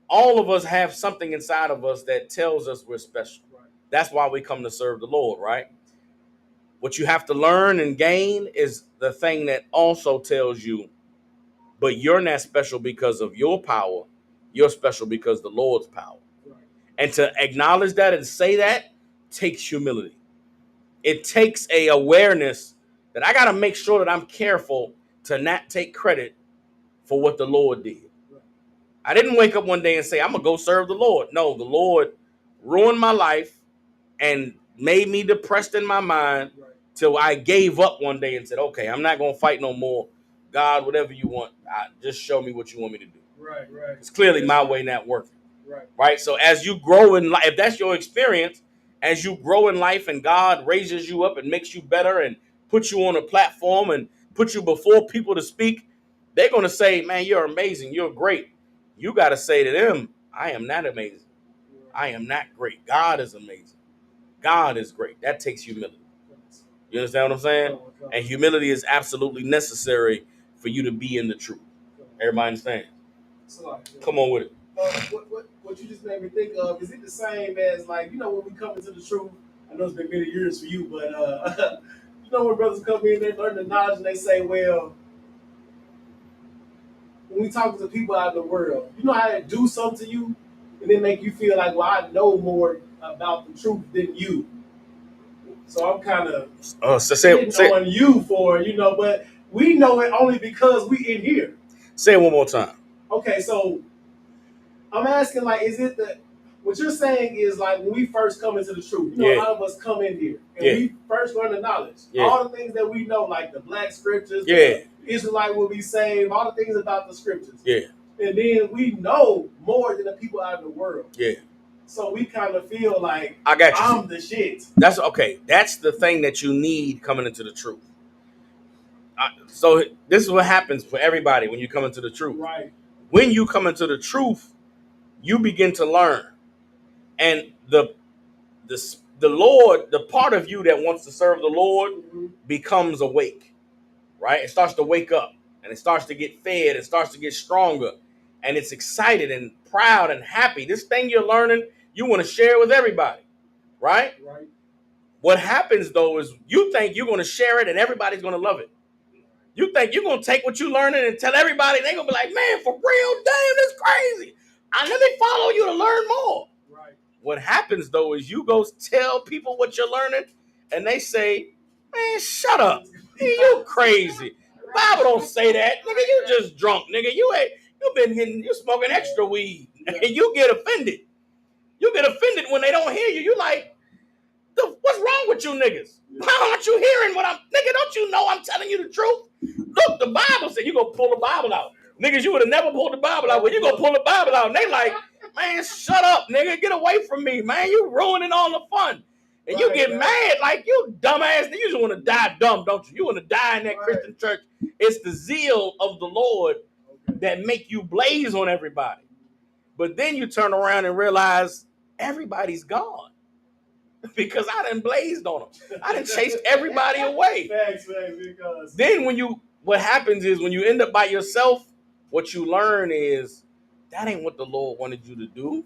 all of us have something inside of us that tells us we're special. Right. That's why we come to serve the Lord, right? What you have to learn and gain is the thing that also tells you, but you're not special because of your power. You're special because of the Lord's power. Right. And to acknowledge that and say that takes humility. It takes a awareness that I got to make sure that I'm careful to not take credit for what the Lord did. Right. I didn't wake up one day and say, I'm going to go serve the Lord. No, the Lord ruined my life and made me depressed in my mind. Right. Till I gave up one day and said, okay, I'm not going to fight no more. God, whatever you want, just show me what you want me to do. Right, right. It's clearly my way not working. Right. Right? So as you grow in life, if that's your experience, as you grow in life and God raises you up and makes you better and puts you on a platform and puts you before people to speak, they're going to say, man, you're amazing. You're great. You got to say to them, I am not amazing. I am not great. God is amazing. God is great. That takes humility. You understand what I'm saying? And humility is absolutely necessary for you to be in the truth. Everybody understand? Come on with it. What you just made me think of, is it the same as, like, you know, when we come into the truth? I know it's been many years for you, but you know, when brothers come in, they learn the knowledge and they say, well, when we talk to people out in the world, you know how they do something to you and then make you feel like, well, I know more about the truth than you. So I'm kind of on you for, you know, but we know it only because we in here. Say it one more time. Okay, so I'm asking, like, is it what you're saying is, like, when we first come into the truth, you know, a lot of us come in here and we first learn the knowledge. All the things that we know, like the black scriptures, the Israelite will be saved, all the things about the scriptures. Yeah. And then we know more than the people out in the world. Yeah. So we kind of feel like I'm the shit. That's okay. That's the thing that you need coming into the truth. So this is what happens for everybody when you come into the truth. Right. When you come into the truth, you begin to learn. And the Lord, the part of you that wants to serve the Lord becomes awake. Right? It starts to wake up and it starts to get fed. It starts to get stronger. And it's excited and proud and happy. This thing you're learning, you want to share it with everybody. Right? Right. What happens, though, is you think you're going to share it and everybody's going to love it. You think you're going to take what you're learning and tell everybody, they're going to be like, man, for real, damn, that's crazy. And then they follow you to learn more. Right. What happens, though, is you go tell people what you're learning and they say, man, shut up. You crazy. The Bible don't say that. Nigga, you just drunk, nigga. You smoking extra weed. And you get offended. You get offended when they don't hear you. You like, what's wrong with you niggas? Why aren't you hearing what nigga, don't you know I'm telling you the truth? Look, the Bible said you go pull the Bible out. Niggas, you would have never pulled the Bible out. Well, you go pull the Bible out. And they like, man, shut up, nigga. Get away from me, man. You ruining all the fun. And you get mad like you dumbass. You just want to die dumb, don't you? You want to die in that Christian church. It's the zeal of the Lord that make you blaze on everybody. But then you turn around and realize everybody's gone. Because I done blazed on them. I done chased everybody away. Thanks, then what happens is when you end up by yourself, what you learn is that ain't what the Lord wanted you to do.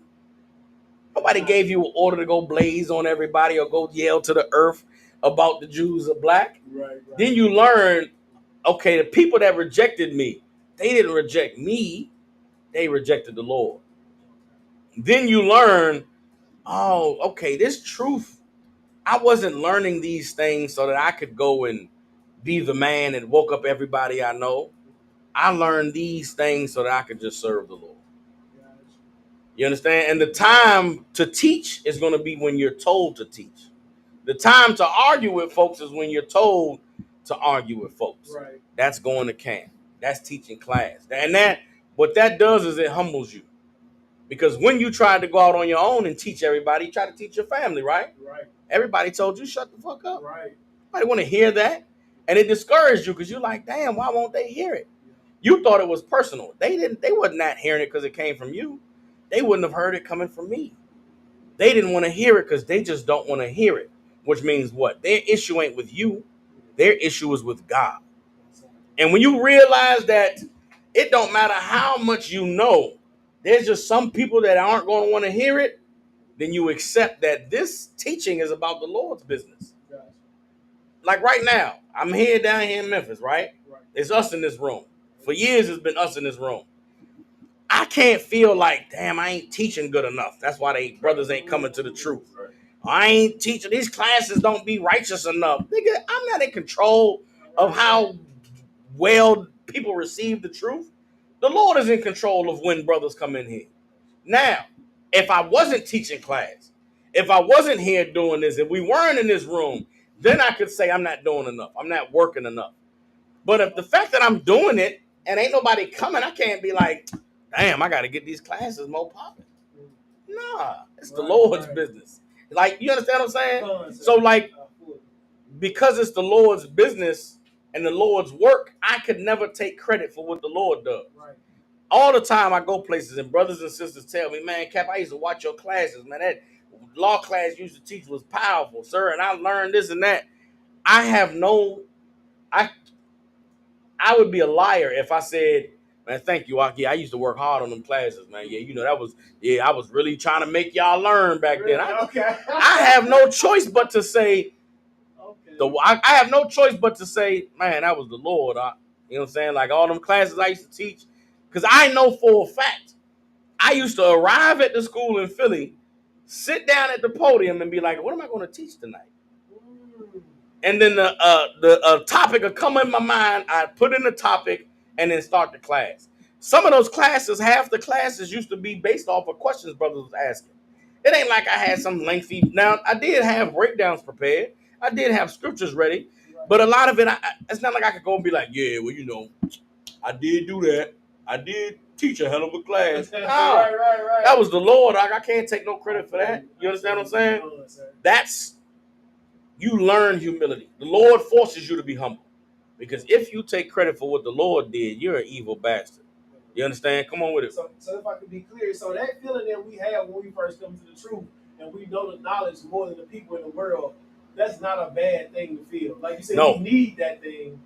Nobody gave you an order to go blaze on everybody or go yell to the earth about the Jews are black. Right. Then you learn, okay, the people that rejected me, they didn't reject me. They rejected the Lord. Then you learn, oh, okay, this truth, I wasn't learning these things so that I could go and be the man and woke up everybody I know. I learned these things so that I could just serve the Lord. You understand? And the time to teach is going to be when you're told to teach. The time to argue with folks is when you're told to argue with folks. Right. That's going to camp. That's teaching class. And what that does is it humbles you. Because when you try to go out on your own and teach everybody, you try to teach your family, right? Right. Everybody told you, shut the fuck up. Right. Nobody want to hear that. And it discouraged you because you're like, damn, why won't they hear it? You thought it was personal. They wasn't not hearing it because it came from you. They wouldn't have heard it coming from me. They didn't want to hear it because they just don't want to hear it. which means what? Their issue ain't with you. Their issue is with God. And when you realize that it don't matter how much you know, there's just some people that aren't going to want to hear it, then you accept that this teaching is about the Lord's business. Like right now, I'm here down here in Memphis, right? It's us in this room. For years, it's been us in this room. I can't feel like, damn, I ain't teaching good enough. That's why brothers ain't coming to the truth. I ain't teaching. These classes don't be righteous enough. Nigga, I'm not in control of how well people receive the truth. The Lord is in control of when brothers come in here. Now, if I wasn't teaching class, if I wasn't here doing this, if we weren't in this room, then I could say I'm not doing enough. I'm not working enough. But if the fact that I'm doing it and ain't nobody coming, I can't be like, damn, I got to get these classes more popping. Nah, it's the Lord's business. Like, you understand what I'm saying? So, like, because it's the Lord's business and the Lord's work, I could never take credit for what the Lord does. Right. All the time I go places and brothers and sisters tell me, man, Cap, I used to watch your classes, man. That law class you used to teach was powerful, sir, and I learned this and that. I would be a liar if I said, man, thank you, Aki. I used to work hard on them classes, man. Yeah, you know, I was really trying to make y'all learn back then. I have no choice but to say, I have no choice but to say, man, that was the Lord. You know what I'm saying? Like all them classes I used to teach. Because I know for a fact, I used to arrive at the school in Philly, sit down at the podium and be like, what am I going to teach tonight? And then the topic would come in my mind. I'd put in the topic and then start the class. Some of those classes, half the classes used to be based off of questions brothers was asking. It ain't like I had some lengthy. Now, I did have breakdowns prepared. I did have scriptures ready. But a lot of it, it's not like I could go and be like, yeah, well, you know, I did do that. I did teach a hell of a class. No, right. That was the Lord. I can't take no credit for that. You understand what I'm saying? That's, you learn humility. The Lord forces you to be humble. Because if you take credit for what the Lord did, you're an evil bastard. You understand? Come on with it. So if I could be clear, so that feeling that we have when we first come to the truth and we know the knowledge more than the people in the world, that's not a bad thing to feel. Like you said, we need that thing,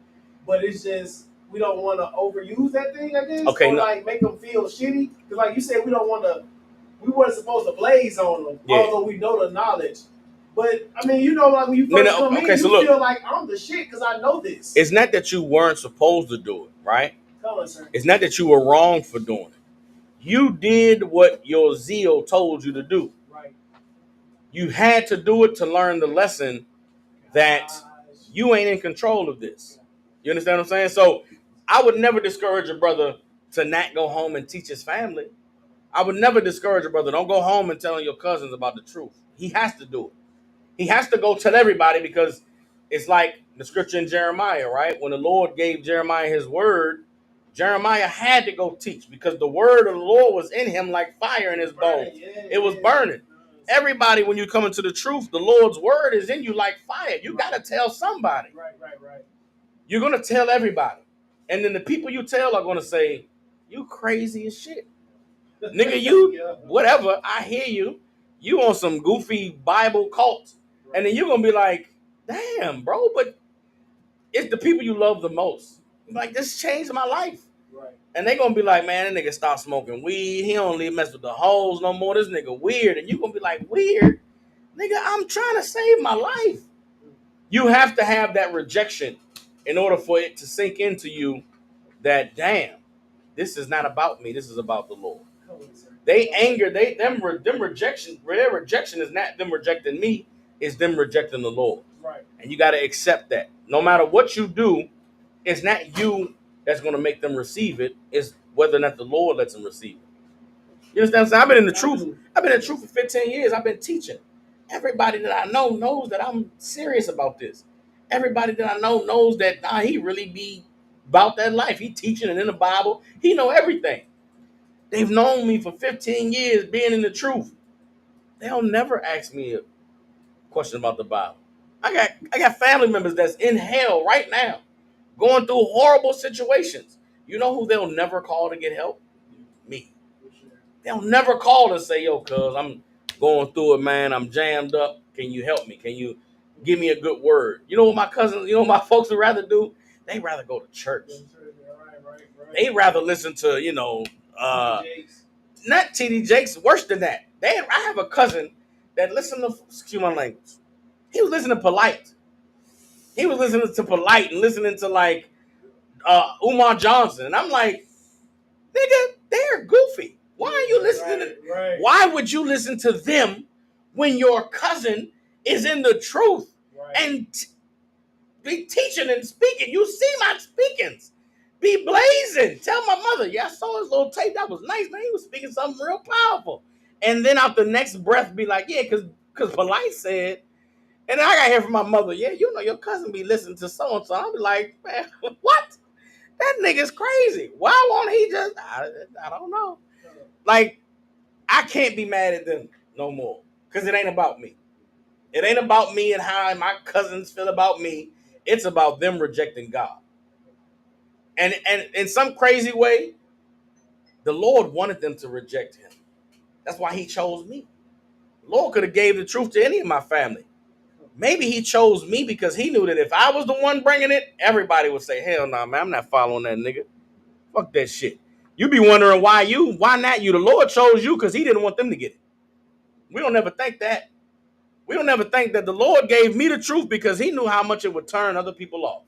but it's just we don't want to overuse that thing, I guess. Okay, or like make them feel shitty. Because like you said, we weren't supposed to blaze on them, although we know the knowledge. But I mean, you know, like when you first come in, you feel like I'm the shit because I know this. It's not that you weren't supposed to do it, right? Come on, sir. It's not that you were wrong for doing it. You did what your zeal told you to do. Right. You had to do it to learn the lesson that you ain't in control of this. You understand what I'm saying? So I would never discourage a brother to not go home and teach his family. I would never discourage a brother. Don't go home and telling your cousins about the truth. He has to do it. He has to go tell everybody because it's like the scripture in Jeremiah, right? When the Lord gave Jeremiah his word, Jeremiah had to go teach because the word of the Lord was in him like fire in his bones. It was burning. Everybody, when you come into the truth, the Lord's word is in you like fire. You got to tell somebody. Right. You're going to tell everybody. And then the people you tell are going to say, you crazy as shit. Nigga, you, whatever, I hear you. You on some goofy Bible cult. And then you're going to be like, damn, bro, but it's the people you love the most. You're like, this changed my life. Right. And they're going to be like, man, that nigga stopped smoking weed. He don't really mess with the hoes no more. This nigga weird. And you're going to be like, weird? Nigga, I'm trying to save my life. You have to have that rejection in order for it to sink into you that, damn, this is not about me. This is about the Lord. Their rejection is not them rejecting me. It's them rejecting the Lord. Right. And you got to accept that. No matter what you do, it's not you that's going to make them receive it. It's whether or not the Lord lets them receive it. You understand what I'm saying? I've been in the truth. I've been in the truth for 15 years. I've been teaching. Everybody that I know knows that I'm serious about this. Everybody that I know knows that he really be about that life. He teaching and in the Bible. He know everything. They've known me for 15 years being in the truth. They'll never ask me a question about the Bible. I got family members that's in hell right now, going through horrible situations. You know who they'll never call to get help? Me. They'll never call and say, yo, cuz I'm going through it, man. I'm jammed up. Can you help me? Can you give me a good word. You know what my cousins, you know what my folks would rather do? They rather go to church. They rather listen to, not TD Jakes, worse than that. I have a cousin that listened to, excuse my language, he was listening to Polite. He was listening to Polite and listening to like Umar Johnson. And I'm like, nigga, they're goofy. Why are you listening Right. Why would you listen to them when your cousin is in the truth and be teaching and speaking? You see my speakings. Be blazing. Tell my mother, yeah, I saw his little tape. That was nice, man. He was speaking something real powerful. And then out the next breath, be like, yeah, because Polite said. And then I got to hear from my mother, yeah, your cousin be listening to so-and-so. I'll be like, man, what? That nigga's crazy. Why won't he just, I don't know. Like, I can't be mad at them no more because it ain't about me. It ain't about me and how my cousins feel about me. It's about them rejecting God. And in some crazy way, the Lord wanted them to reject him. That's why he chose me. The Lord could have gave the truth to any of my family. Maybe he chose me because he knew that if I was the one bringing it, everybody would say, hell no, man, I'm not following that nigga. Fuck that shit. You be wondering why not you. The Lord chose you because he didn't want them to get it. We don't ever think that. We don't ever think that the Lord gave me the truth because he knew how much it would turn other people off.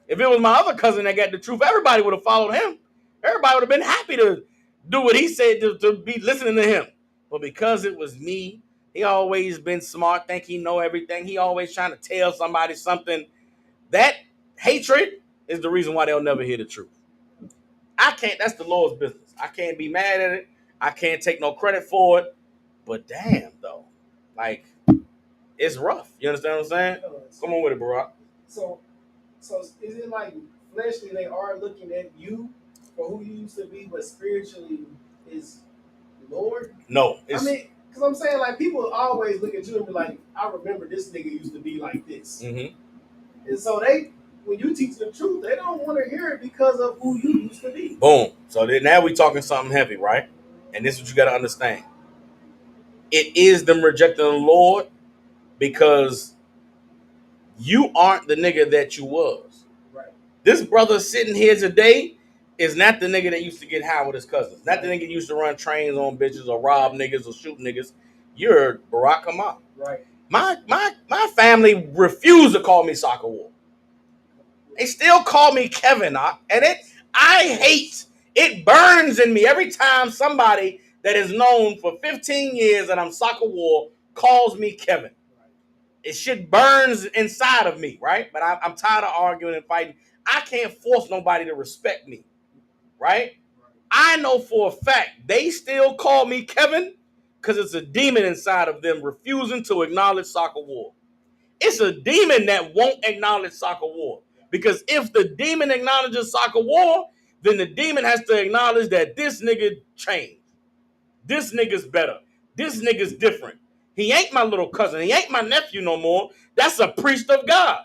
If it was my other cousin that got the truth, everybody would have followed him. Everybody would have been happy to do what he said, to be listening to him. But because it was me, he always been smart, think he know everything. He always trying to tell somebody something. That hatred is the reason why they'll never hear the truth. I can't, that's the Lord's business. I can't be mad at it. I can't take no credit for it. But damn, though, like, it's rough. You understand what I'm saying? Come on with it, Barack. So is it like fleshly they are looking at you for who you used to be, but spiritually is Lord? No. I mean, because I'm saying, like, people always look at you and be like, I remember this nigga used to be like this. Mm-hmm. And so when you teach the truth, they don't want to hear it because of who you used to be. Boom. So now we talking something heavy, right? And this is what you got to understand. It is them rejecting the Lord because you aren't the nigga that you was. Right. This brother sitting here today is not the nigga that used to get high with his cousins. Not the nigga that used to run trains on bitches or rob niggas or shoot niggas. You're Barack Obama. Right. My family refused to call me Soccer War. They still call me Kevin. And I hate, it burns in me every time somebody that is known for 15 years and I'm Soccer War calls me Kevin. It shit burns inside of me, right? But I'm tired of arguing and fighting. I can't force nobody to respect me, right? I know for a fact they still call me Kevin because it's a demon inside of them refusing to acknowledge Soccer War. It's a demon that won't acknowledge Soccer War. Because if the demon acknowledges Soccer War, then the demon has to acknowledge that this nigga changed. This nigga's better. This nigga's different. He ain't my little cousin. He ain't my nephew no more. That's a priest of God.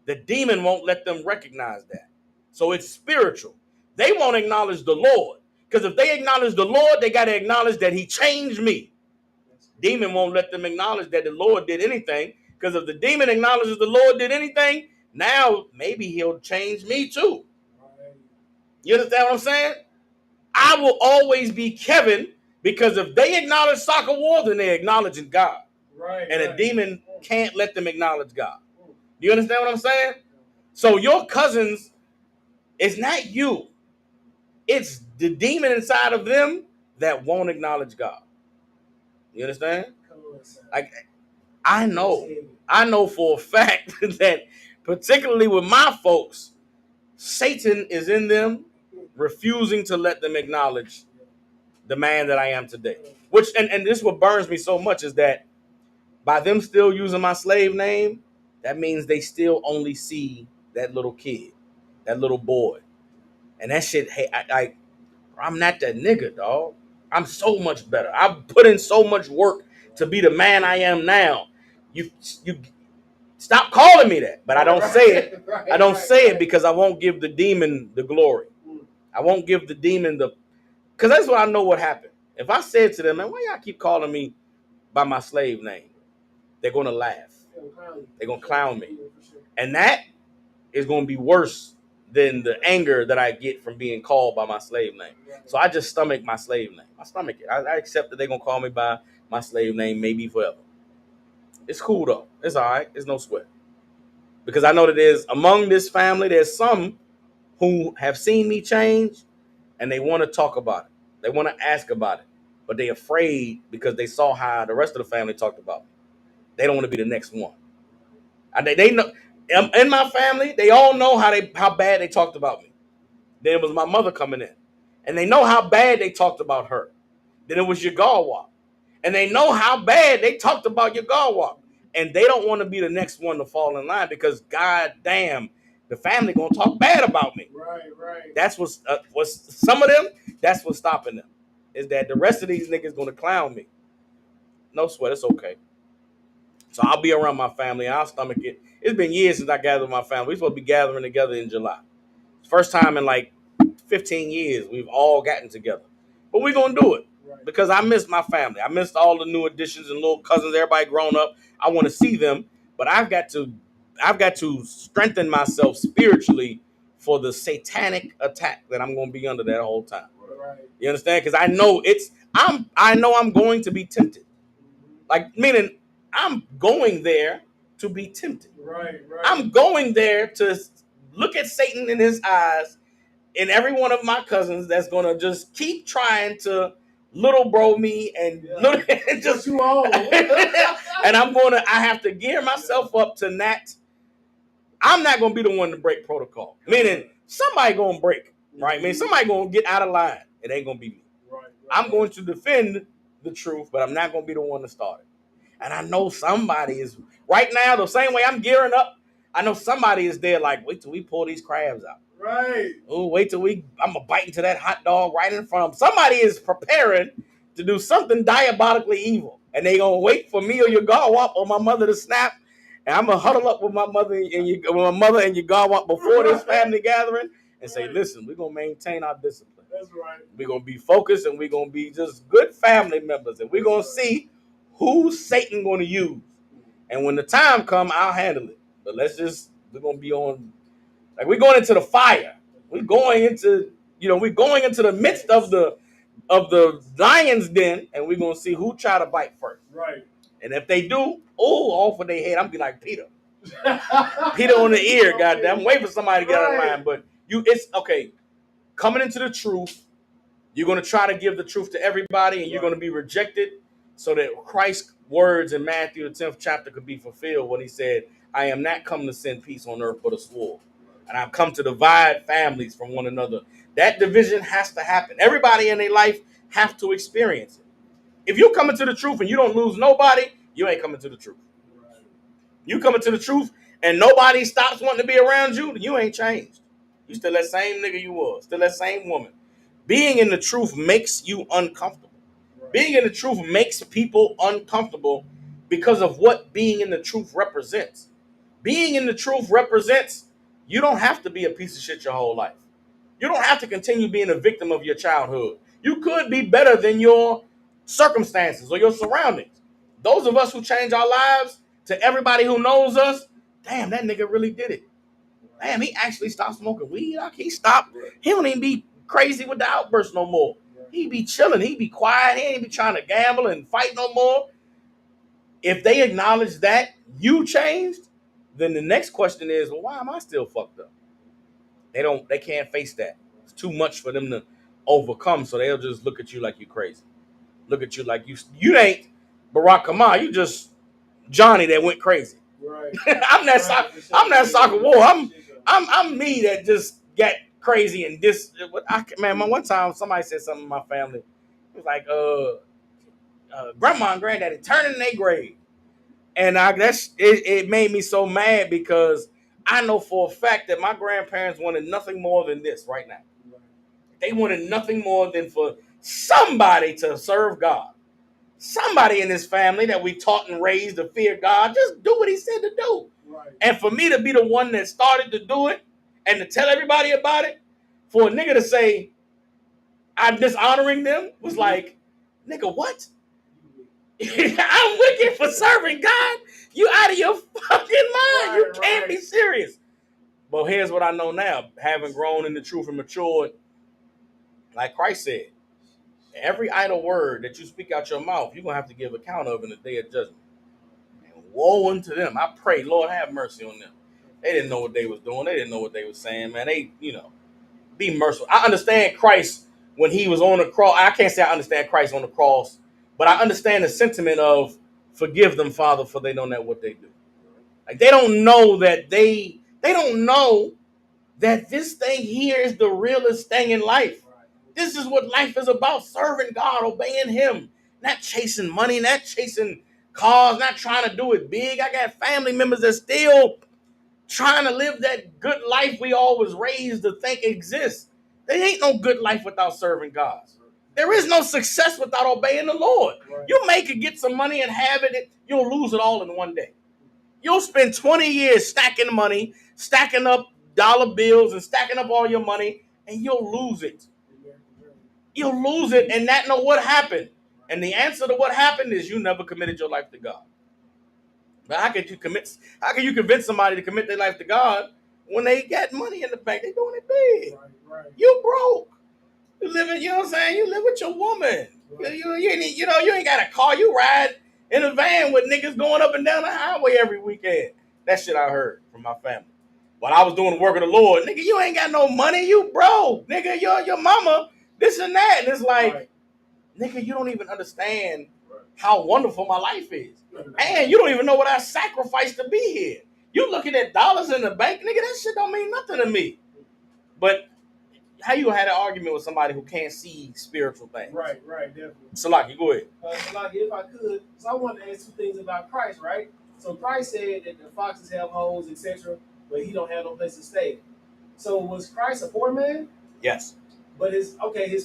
The demon won't let them recognize that. So it's spiritual. They won't acknowledge the Lord. Because if they acknowledge the Lord, they got to acknowledge that he changed me. Demon won't let them acknowledge that the Lord did anything. Because if the demon acknowledges the Lord did anything, now maybe he'll change me too. You understand what I'm saying? I will always be Kevin because if they acknowledge Soccer War, then they're acknowledging God. Right. And a demon can't let them acknowledge God. Do you understand what I'm saying? So your cousins, it's not you. It's the demon inside of them that won't acknowledge God. You understand? I know for a fact that particularly with my folks, Satan is in them, refusing to let them acknowledge the man that I am today. Which and this what burns me so much is that by them still using my slave name, that means they still only see that little kid, that little boy. And that shit, hey, I'm not that nigga, dog. I'm so much better. I've put in so much work to be the man I am now. You stop calling me that. But I don't say it. I don't say it because I won't give the demon the glory. I won't give the demon the... Because that's what I know what happened. If I said to them, man, why y'all keep calling me by my slave name? They're going to laugh. They're gonna clown me, and that is gonna be worse than the anger that I get from being called by my slave name. So I just stomach my slave name. I stomach it. I accept that they're gonna call me by my slave name, maybe forever. It's cool though. It's all right. It's no sweat. Because I know that there's among this family, there's some who have seen me change and they want to talk about it. They want to ask about it. But they're afraid because they saw how the rest of the family talked about me. They don't want to be the next one. And they know in my family, they all know how bad they talked about me. Then it was my mother coming in. And they know how bad they talked about her. Then it was Yagawa. And they know how bad they talked about Yagawa. And they don't want to be the next one to fall in line because god damn, the family gonna talk bad about me. Right. That's what's some of them. That's what's stopping them. Is that the rest of these niggas gonna clown me? No sweat. It's okay. So I'll be around my family. I'll stomach it. It's been years since I gathered with my family. We're supposed to be gathering together in July. First time in like 15 years we've all gotten together. But we're gonna do it. Because I missed my family. I missed all the new additions and little cousins, everybody grown up. I want to see them, but I've got to strengthen myself spiritually for the satanic attack that I'm going to be under that whole time. Right. You understand? Because I know I'm going to be tempted. Like, meaning I'm going there to be tempted. Right. I'm going there to look at Satan in his eyes in every one of my cousins that's going to just keep trying to little bro me and just you all. And I have to gear myself up to not. I'm not gonna be the one to break protocol. Meaning somebody gonna break, right? I mean, somebody gonna get out of line. It ain't gonna be me. Right. I'm going to defend the truth, but I'm not gonna be the one to start it. And I know somebody is right now the same way I'm gearing up. I know somebody is there like, wait till we pull these crabs out. Right. Oh, wait till I'm gonna bite into that hot dog right in front of them. Somebody is preparing to do something diabolically evil, and they gonna wait for me or your Yagawa or my mother to snap, and I'm gonna huddle up with my mother and Yagawa before this family gathering and say, listen, we're gonna maintain our discipline. That's right. We're gonna be focused and we're gonna be just good family members, and we're gonna see who Satan gonna use. And when the time come, I'll handle it. But we're gonna be on. Like we're going into the fire. We're going into the midst of the lion's den, and we're gonna see who try to bite first. Right. And if they do, off of their head, I'm gonna be like Peter. Peter on the ear, goddamn. I'm waiting for somebody to get out of line. But it's okay. Coming into the truth, you're gonna try to give the truth to everybody, and you're gonna be rejected, so that Christ's words in Matthew the 10th chapter could be fulfilled when he said, I am not come to send peace on earth but a sword. And I've come to divide families from one another. That division has to happen. Everybody in their life have to experience it. If you come into the truth and you don't lose nobody, you ain't coming to the truth. You coming to the truth and nobody stops wanting to be around you, you ain't changed. You still that same nigga you was, still that same woman. Being in the truth makes you uncomfortable. Being in the truth makes people uncomfortable because of what being in the truth represents. Being in the truth represents you don't have to be a piece of shit your whole life. You don't have to continue being a victim of your childhood. You could be better than your circumstances or your surroundings. Those of us who change our lives, to everybody who knows us, damn, that nigga really did it. Damn, he actually stopped smoking weed. Like, he stopped. He don't even be crazy with the outbursts no more. He be chilling. He be quiet. He ain't be trying to gamble and fight no more. If they acknowledge that you changed, then the next question is, well, why am I still fucked up? They can't face that. It's too much for them to overcome, so they'll just look at you like you crazy. Look at you like you ain't Barack Obama. You just Johnny that went crazy. Right. I'm that soccer war. I'm me that just got crazy and this. One time somebody said something in my family. It was like, grandma and granddaddy turning in their grave. And it made me so mad because I know for a fact that my grandparents wanted nothing more than this right now. They wanted nothing more than for somebody to serve God. Somebody in this family that we taught and raised to fear God, just do what he said to do. Right. And for me to be the one that started to do it and to tell everybody about it, for a nigga to say I'm dishonoring them was like, nigga, what? I'm wicked for serving God. You out of your fucking mind. You can't be serious. But here's what I know now, having grown in the truth and matured, like Christ said, every idle word that you speak out your mouth, you're going to have to give account of in the day of judgment. And woe unto them. I pray, Lord, have mercy on them. They didn't know what they was doing. They didn't know what they was saying, man. They, be merciful. I understand Christ when he was on the cross. I can't say I understand Christ on the cross, but I understand the sentiment of forgive them, Father, for they know not what they do. Like they don't know that they don't know that this thing here is the realest thing in life. This is what life is about: serving God, obeying Him, not chasing money, not chasing cars, not trying to do it big. I got family members that still trying to live that good life we always raised to think exists. There ain't no good life without serving God. There is no success without obeying the Lord. You may could get some money and have it, you'll lose it all in one day. You'll spend 20 years stacking money, stacking up dollar bills and stacking up all your money, and you'll lose it. You'll lose it and not know what happened. And the answer to what happened is you never committed your life to God. But how can you convince somebody to commit their life to God when they got money in the bank? They doing it big. You broke. You living, you know what I'm saying? You live with your woman. You ain't got a car. You ride in a van with niggas going up and down the highway every weekend. That shit I heard from my family. While I was doing the work of the Lord, nigga, you ain't got no money. You broke. Nigga, your mama, this and that. And it's like, nigga, you don't even understand how wonderful my life is. And you don't even know what I sacrificed to be here. You looking at dollars in the bank, nigga, that shit don't mean nothing to me. But how you had an argument with somebody who can't see spiritual things? Right, definitely. Salaki, go ahead. Salaki, if I could, so I wanted to ask two things about Christ, right? So Christ said that the foxes have holes, etc., but he don't have no place to stay. So was Christ a poor man? Yes. But his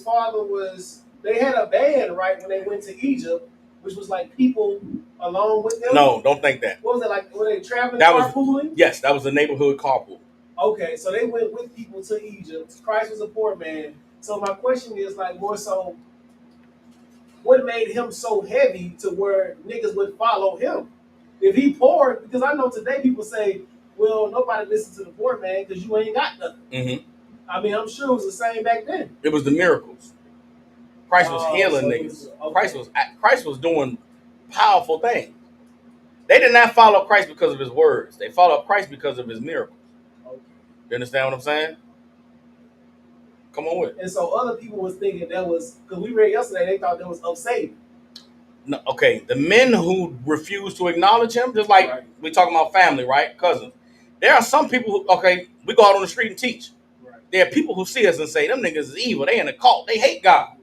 father was, they had a band, right, when they went to Egypt, which was like people along with them? No, don't think that. What was it like? Were they traveling, carpooling? Yes, that was the neighborhood carpool. Okay, so they went with people to Egypt. Christ was a poor man. So my question is like more so, what made him so heavy to where niggas would follow him? If he poor, because I know today people say, well, nobody listens to the poor man because you ain't got nothing. Mm-hmm. I mean, I'm sure it was the same back then. It was the miracles. Christ was healing niggas. Okay. Christ was doing powerful things. They did not follow Christ because of his words. They followed Christ because of his miracles. Okay. You understand what I'm saying? Come on with it. And so other people was thinking that was, because we read yesterday, they thought that was of Satan. No, okay, the men who refuse to acknowledge him, just like we talking about family, right? Cousins. There are some people who, okay, we go out on the street and teach. Right. There are people who see us and say, them niggas is evil. They in a cult. They hate God.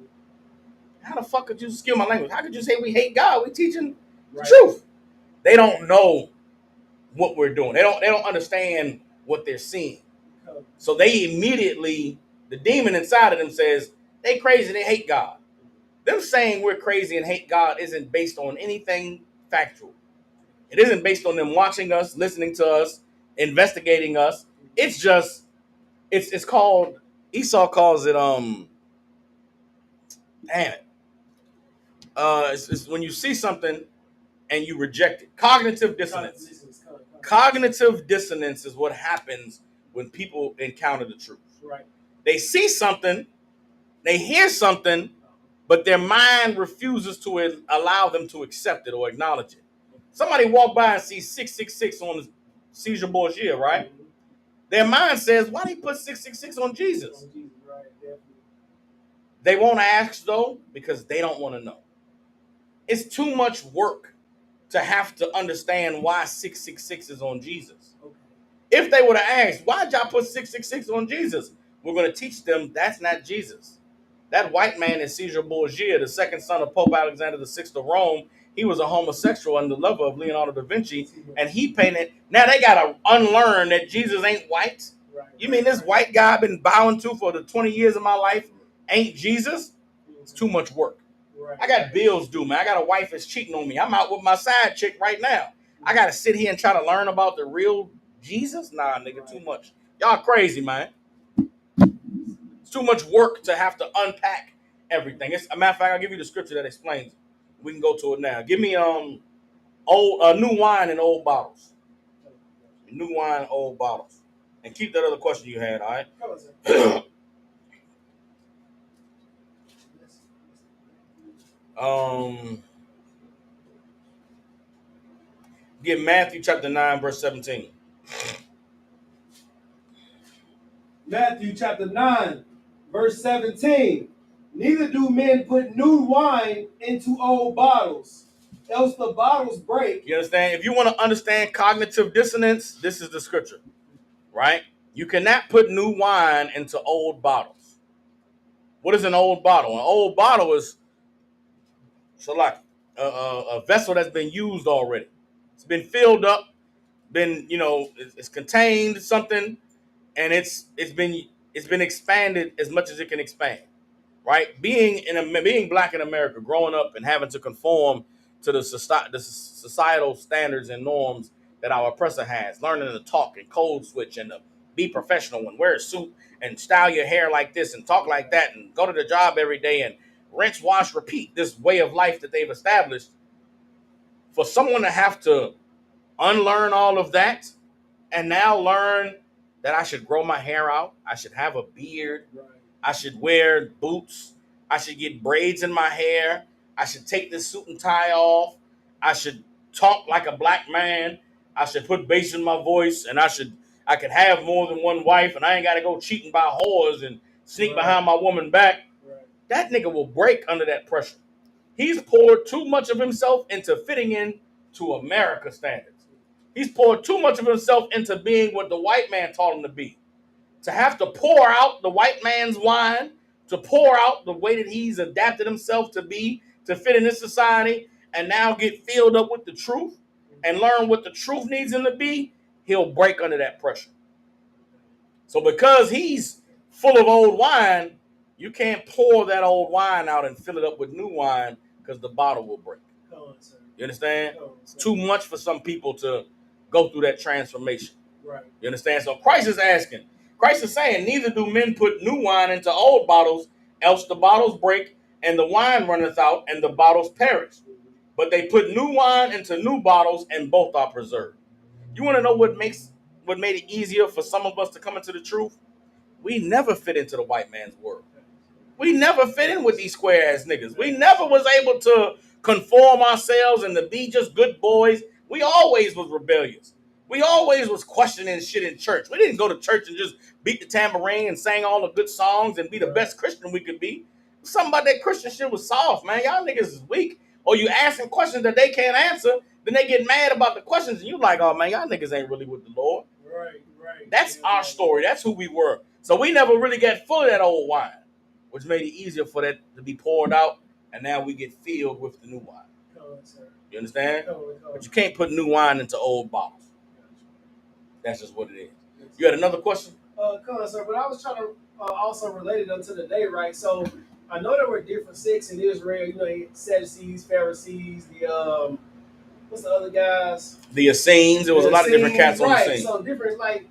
How the fuck could you excuse my language? How could you say we hate God? We teaching the truth. They don't know what we're doing. They don't understand what they're seeing. So they immediately, the demon inside of them says, they crazy, they hate God. Them saying we're crazy and hate God isn't based on anything factual. It isn't based on them watching us, listening to us, investigating us. It's just, it's called, Esau calls it, it's when you see something and you reject it. Cognitive dissonance. Cognitive dissonance is what happens when people encounter the truth. Right. They see something, they hear something, but their mind refuses to allow them to accept it or acknowledge it. Somebody walk by and see 666 on Caesar Borgia, right? Mm-hmm. Their mind says, why did he put 666 on Jesus? Right. They won't ask, though, because they don't want to know. It's too much work to have to understand why 666 is on Jesus. Okay. If they would have asked, why'd y'all put 666 on Jesus? We're going to teach them that's not Jesus. That white man is Caesar Borgia, the second son of Pope Alexander VI of Rome. He was a homosexual and the lover of Leonardo da Vinci, and he painted. Now they got to unlearn that Jesus ain't white. You mean this white guy I've been bowing to for the 20 years of my life ain't Jesus? It's too much work. I got bills due, man. I got a wife that's cheating on me. I'm out with my side chick right now. I got to sit here and try to learn about the real Jesus? Nah, nigga, too much. Y'all crazy, man. It's too much work to have to unpack everything. A matter of fact, I'll give you the scripture that explains it. We can go to it now. Give me old new wine in old bottles. New wine, old bottles. And keep that other question you had, all right? Come on, sir. Give Matthew chapter 9, verse 17. Matthew chapter 9, verse 17. Neither do men put new wine into old bottles, else the bottles break. You understand? If you want to understand cognitive dissonance, this is the scripture, right? You cannot put new wine into old bottles. What is an old bottle? An old bottle is so like a vessel that's been used already. It's been filled up, been it's contained something, and it's been expanded as much as it can expand. Right? Being black in America, growing up and having to conform to the societal standards and norms that our oppressor has, learning to talk and code switch and to be professional and wear a suit and style your hair like this and talk like that and go to the job every day and rinse, wash, repeat, this way of life that they've established. For someone to have to unlearn all of that and now learn that I should grow my hair out, I should have a beard, I should wear boots, I should get braids in my hair, I should take this suit and tie off, I should talk like a black man, I should put bass in my voice, and I could have more than one wife, and I ain't got to go cheating by whores and sneak behind my woman back. That nigga will break under that pressure. He's poured too much of himself into fitting in to America standards. He's poured too much of himself into being what the white man taught him to be. To have to pour out the white man's wine, to pour out the way that he's adapted himself to be, to fit in this society, and now get filled up with the truth and learn what the truth needs him to be, he'll break under that pressure. So because he's full of old wine, you can't pour that old wine out and fill it up with new wine because the bottle will break. You understand? It's too much for some people to go through that transformation. Right. You understand? So Christ is saying, neither do men put new wine into old bottles, else the bottles break, and the wine runneth out, and the bottles perish. But they put new wine into new bottles, and both are preserved. You want to know what made it easier for some of us to come into the truth? We never fit into the white man's world. We never fit in with these square ass niggas. We never was able to conform ourselves and to be just good boys. We always was rebellious. We always was questioning shit in church. We didn't go to church and just beat the tambourine and sang all the good songs and be the best Christian we could be. Something about that Christian shit was soft, man. Y'all niggas is weak. Or you asking questions that they can't answer, then they get mad about the questions, and you like, oh man, y'all niggas ain't really with the Lord. Right. That's our story. That's who we were. So we never really got full of that old wine, which made it easier for that to be poured out, and now we get filled with the new wine. You understand? But you can't put new wine into old bottles. That's just what it is. You had another question? Come on, sir. But I was trying to also relate it unto the day, right? So I know there were different sects in Israel. You know, Sadducees, Pharisees, the what's the other guys? The Essenes. There was a lot of different cats on the scene. So different, like,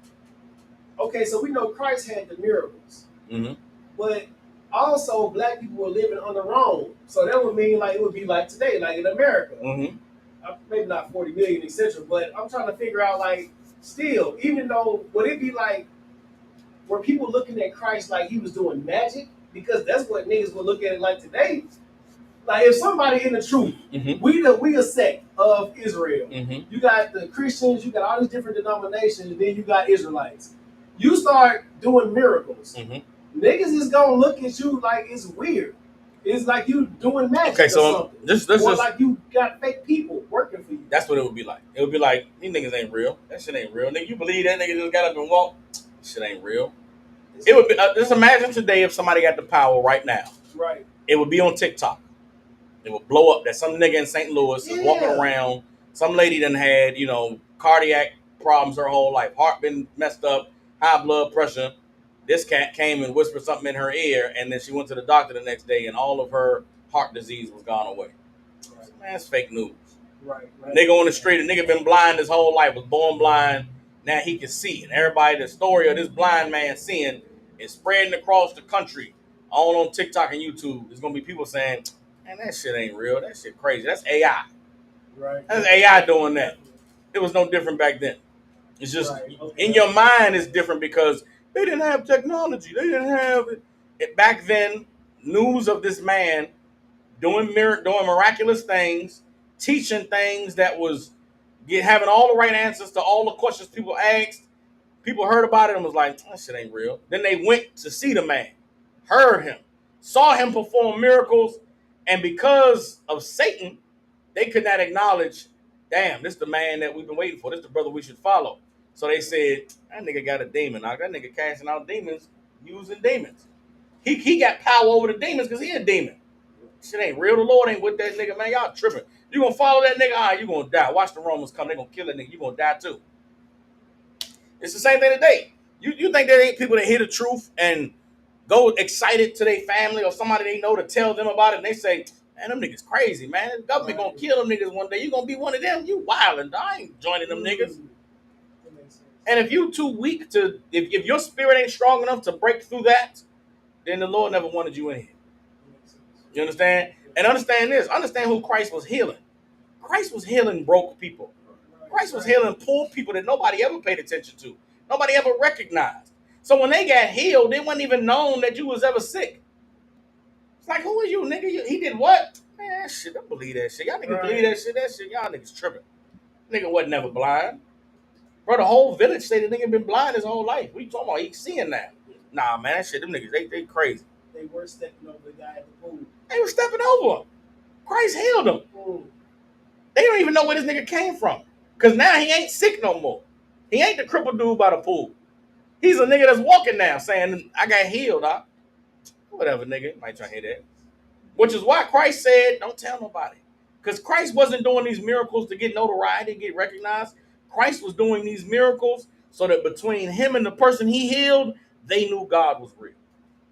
okay, so we know Christ had the miracles, but also black people were living on their own. So that would mean like it would be like today, like in America. Maybe not 40 million, etc. But I'm trying to figure out, like, still, even though, would it be like, were people looking at Christ like he was doing magic? Because that's what niggas would look at it like today. Like, if somebody in the truth, we a sect of Israel. You got the Christians, you got all these different denominations, and then you got Israelites. You start doing miracles. Niggas is gonna look at you like it's weird. It's like you doing magic or something. Or like you got fake people working for you. That's what it would be like. It would be like, these niggas ain't real. That shit ain't real. Nigga, you believe that nigga just got up and walked? Shit ain't real. It would be, just imagine today if somebody got the power right now. Right. It would be on TikTok. It would blow up that some nigga in St. Louis is walking around. Some lady done had, cardiac problems her whole life. Heart been messed up, high blood pressure. This cat came and whispered something in her ear, and then she went to the doctor the next day, and all of her heart disease was gone away. Right. Man, it's fake news. Right. Nigga on the street, a nigga been blind his whole life, was born blind. Now he can see. And everybody, the story of this blind man seeing is spreading across the country, all on TikTok and YouTube. There's going to be people saying, man, that shit ain't real. That shit crazy. That's AI. Right. That's AI doing that. It was no different back then. It's just Right, okay. in your mind it's different because they didn't have technology. They didn't have it. Back then. News of this man doing miraculous things, teaching things that was having all the right answers to all the questions people asked. People heard about it and was like, that shit ain't real. Then they went to see the man, heard him, saw him perform miracles, and because of Satan, they could not acknowledge, damn, this is the man that we've been waiting for. This is the brother we should follow. So they said, that nigga got a demon. That nigga casting out demons using demons. He got power over the demons because he a demon. Shit ain't real. The Lord ain't with that nigga, man. Y'all tripping. You gonna follow that nigga? All right, you gonna die. Watch the Romans come. They gonna kill that nigga. You gonna die too. It's the same thing today. You think there ain't people that hear the truth and go excited to their family or somebody they know to tell them about it, and they say, man, them niggas crazy, man. The government gonna kill them niggas one day. You gonna be one of them. You wildin'. I ain't joining them niggas. And if you too weak to, if your spirit ain't strong enough to break through that, then the Lord never wanted you in here. You understand? And understand this. Understand who Christ was healing. Christ was healing broke people. Christ was healing poor people that nobody ever paid attention to. Nobody ever recognized. So when they got healed, they wasn't even known that you was ever sick. It's like, who are you, nigga? He did what? Man, shit, don't believe that shit. Y'all niggas believe that shit. That shit, y'all niggas tripping. Nigga wasn't never blind. Bro, the whole village say the nigga been blind his whole life. What you talking about? He's seeing that. Nah, man, that shit, them niggas, they crazy. They were stepping over the guy at the pool. They were stepping over him. Christ healed him. They don't even know where this nigga came from. Because now he ain't sick no more. He ain't the crippled dude by the pool. He's a nigga that's walking now saying, I got healed, huh? Whatever, nigga. Might try to hear that. Which is why Christ said, don't tell nobody. Because Christ wasn't doing these miracles to get notoriety, get recognized. Christ was doing these miracles so that between him and the person he healed, they knew God was real.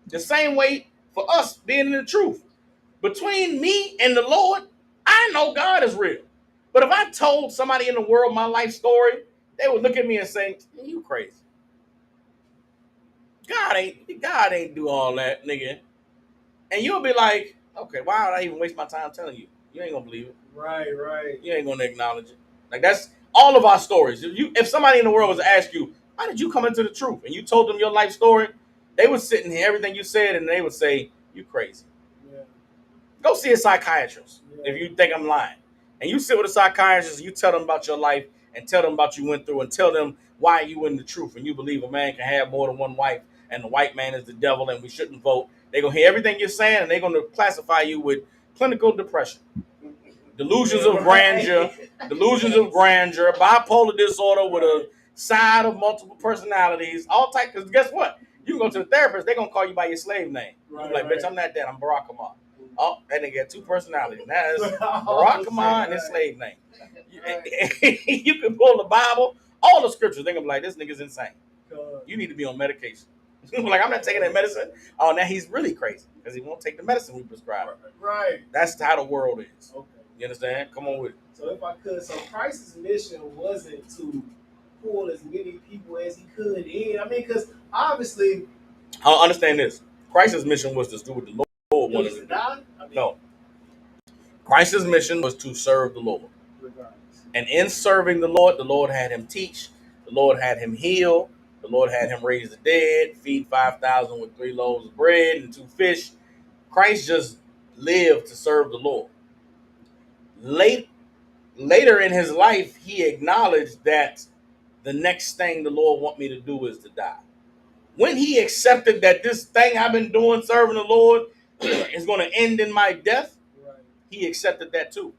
The same way for us being in the truth. Between me and the Lord, I know God is real. But if I told somebody in the world my life story, they would look at me and say, you crazy. God ain't do all that, nigga. And you'll be like, okay, why would I even waste my time telling you? You ain't gonna believe it. Right. You ain't gonna acknowledge it. Like, that's all of our stories. If somebody in the world was to ask you, why did you come into the truth? And you told them your life story, they would sit and hear everything you said, and they would say, you crazy. Yeah. Go see a psychiatrist if you think I'm lying. And you sit with a psychiatrist and you tell them about your life and tell them about what you went through and tell them why you in the truth and you believe a man can have more than one wife and the white man is the devil and we shouldn't vote. They're going to hear everything you're saying and they're going to classify you with clinical depression, delusions of grandeur, bipolar disorder with a side of multiple personalities, all type. Because guess what? You can go to the therapist, they're going to call you by your slave name. You're like, bitch, I'm not that. I'm Barack Obama. Oh, that nigga got two personalities. Now it's Barack Obama and his slave name. You can pull the Bible, all the scriptures. They're gonna be like, this nigga's insane. You need to be on medication. Like, I'm not taking that medicine. Oh, now he's really crazy because he won't take the medicine we prescribe. Right. That's how the world is. Okay. You understand? Come on with it. So if I could, so Christ's mission wasn't to pull as many people as he could in. I mean, because obviously, I understand this. Christ's mission was to do what the Lord wanted to do. No. Christ's mission was to serve the Lord. Regardless. And in serving the Lord had him teach, the Lord had him heal, the Lord had him raise the dead, feed 5,000 with 3 loaves of bread and 2 fish. Christ just lived to serve the Lord. Later in his life, he acknowledged that the next thing the Lord want me to do is to die. When he accepted that this thing I've been doing, serving the Lord, is going to end in my death, he accepted that too.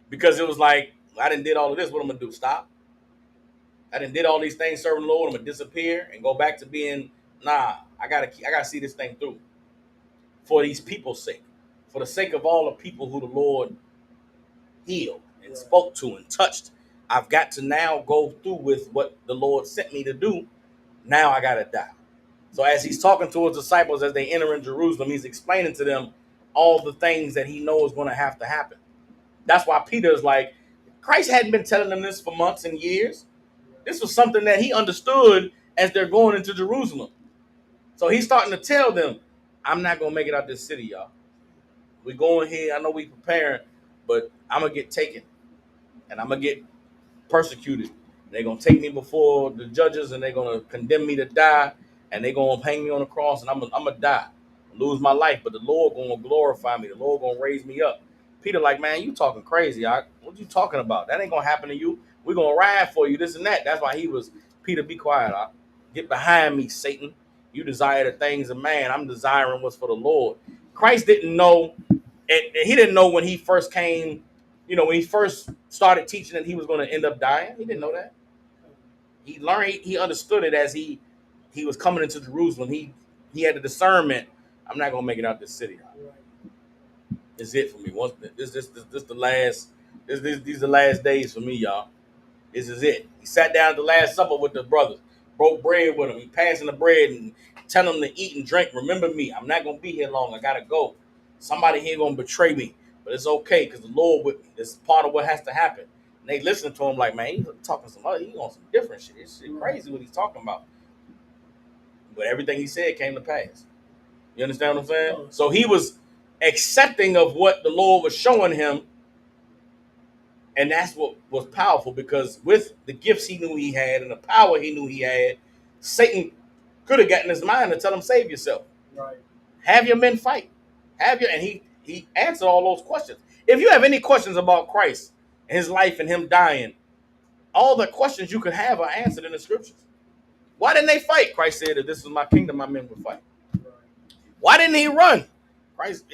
Because it was like, I done did all of this, what I'm going to do? Stop? I done did all these things serving the Lord, I'm going to disappear and go back to being, I gotta see this thing through. For these people's sake. For the sake of all the people who the Lord healed and spoke to and touched. I've got to now go through with what the Lord sent me to do. Now I got to die. So as he's talking to his disciples as they enter in Jerusalem, he's explaining to them all the things that he knows going to have to happen. That's why Peter's like, Christ hadn't been telling them this for months and years. This was something that he understood as they're going into Jerusalem. So he's starting to tell them, I'm not going to make it out this city, y'all. We going here. I know we preparing, but I'm gonna get taken, and I'm gonna get persecuted. They're gonna take me before the judges, and they're gonna condemn me to die, and they're gonna hang me on the cross, and I'm gonna die, lose my life. But the Lord gonna glorify me. The Lord gonna raise me up. Peter, like, man, you talking crazy? What you talking about? That ain't gonna happen to you. We're gonna ride for you, this and that. That's why he was, Peter, be quiet. Get behind me, Satan. You desire the things of man. I'm desiring what's for the Lord. Christ didn't know, and he didn't know when he first came, when he first started teaching that he was going to end up dying. He didn't know that. He learned, he understood it as he was coming into Jerusalem. He had the discernment. I'm not going to make it out this city. This is it for me. Once this the last. These the last days for me, y'all. This is it. He sat down at the Last Supper with the brothers, broke bread with them. He passing the bread and telling them to eat and drink. Remember me. I'm not going to be here long. I got to go. Somebody here going to betray me. But it's okay because the Lord with me. This is part of what has to happen. And they listen to him like, man, he's talking some other, he's on some different shit. It's crazy what he's talking about. But everything he said came to pass. You understand what I'm saying? So he was accepting of what the Lord was showing him. And that's what was powerful, because with the gifts he knew he had and the power he knew he had, Satan could have gotten his mind to tell him, save yourself. Right. Have your men fight. And he answered all those questions. If you have any questions about Christ and his life and him dying, all the questions you could have are answered in the scriptures. Why didn't they fight? Christ said, if this is my kingdom, my men would fight. Right. Why didn't he run? Christ,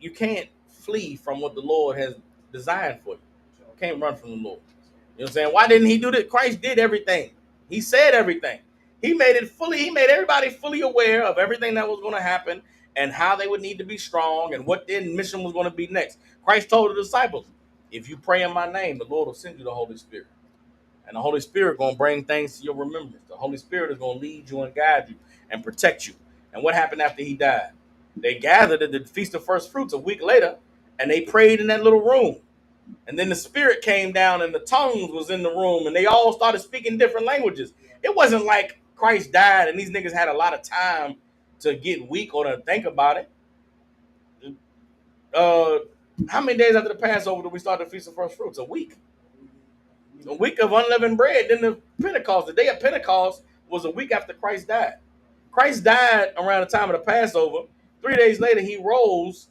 you can't flee from what the Lord has designed for you. You can't run from the Lord. You know what I'm saying? Why didn't he do that? Christ did everything. He said everything. He made everybody fully aware of everything that was going to happen and how they would need to be strong and what their mission was going to be next. Christ told the disciples, if you pray in my name, the Lord will send you the Holy Spirit. And the Holy Spirit is going to bring things to your remembrance. The Holy Spirit is going to lead you and guide you and protect you. And what happened after he died? They gathered at the Feast of First Fruits a week later, and they prayed in that little room. And then the Spirit came down and the tongues was in the room, and they all started speaking different languages. It wasn't like Christ died and these niggas had a lot of time to get weak or to think about it. How many days after the Passover did we start the Feast of First Fruits? A week. A week of unleavened bread. Then the Pentecost, the day of Pentecost, was a week after Christ died. Christ died around the time of the Passover. 3 days later, he rose.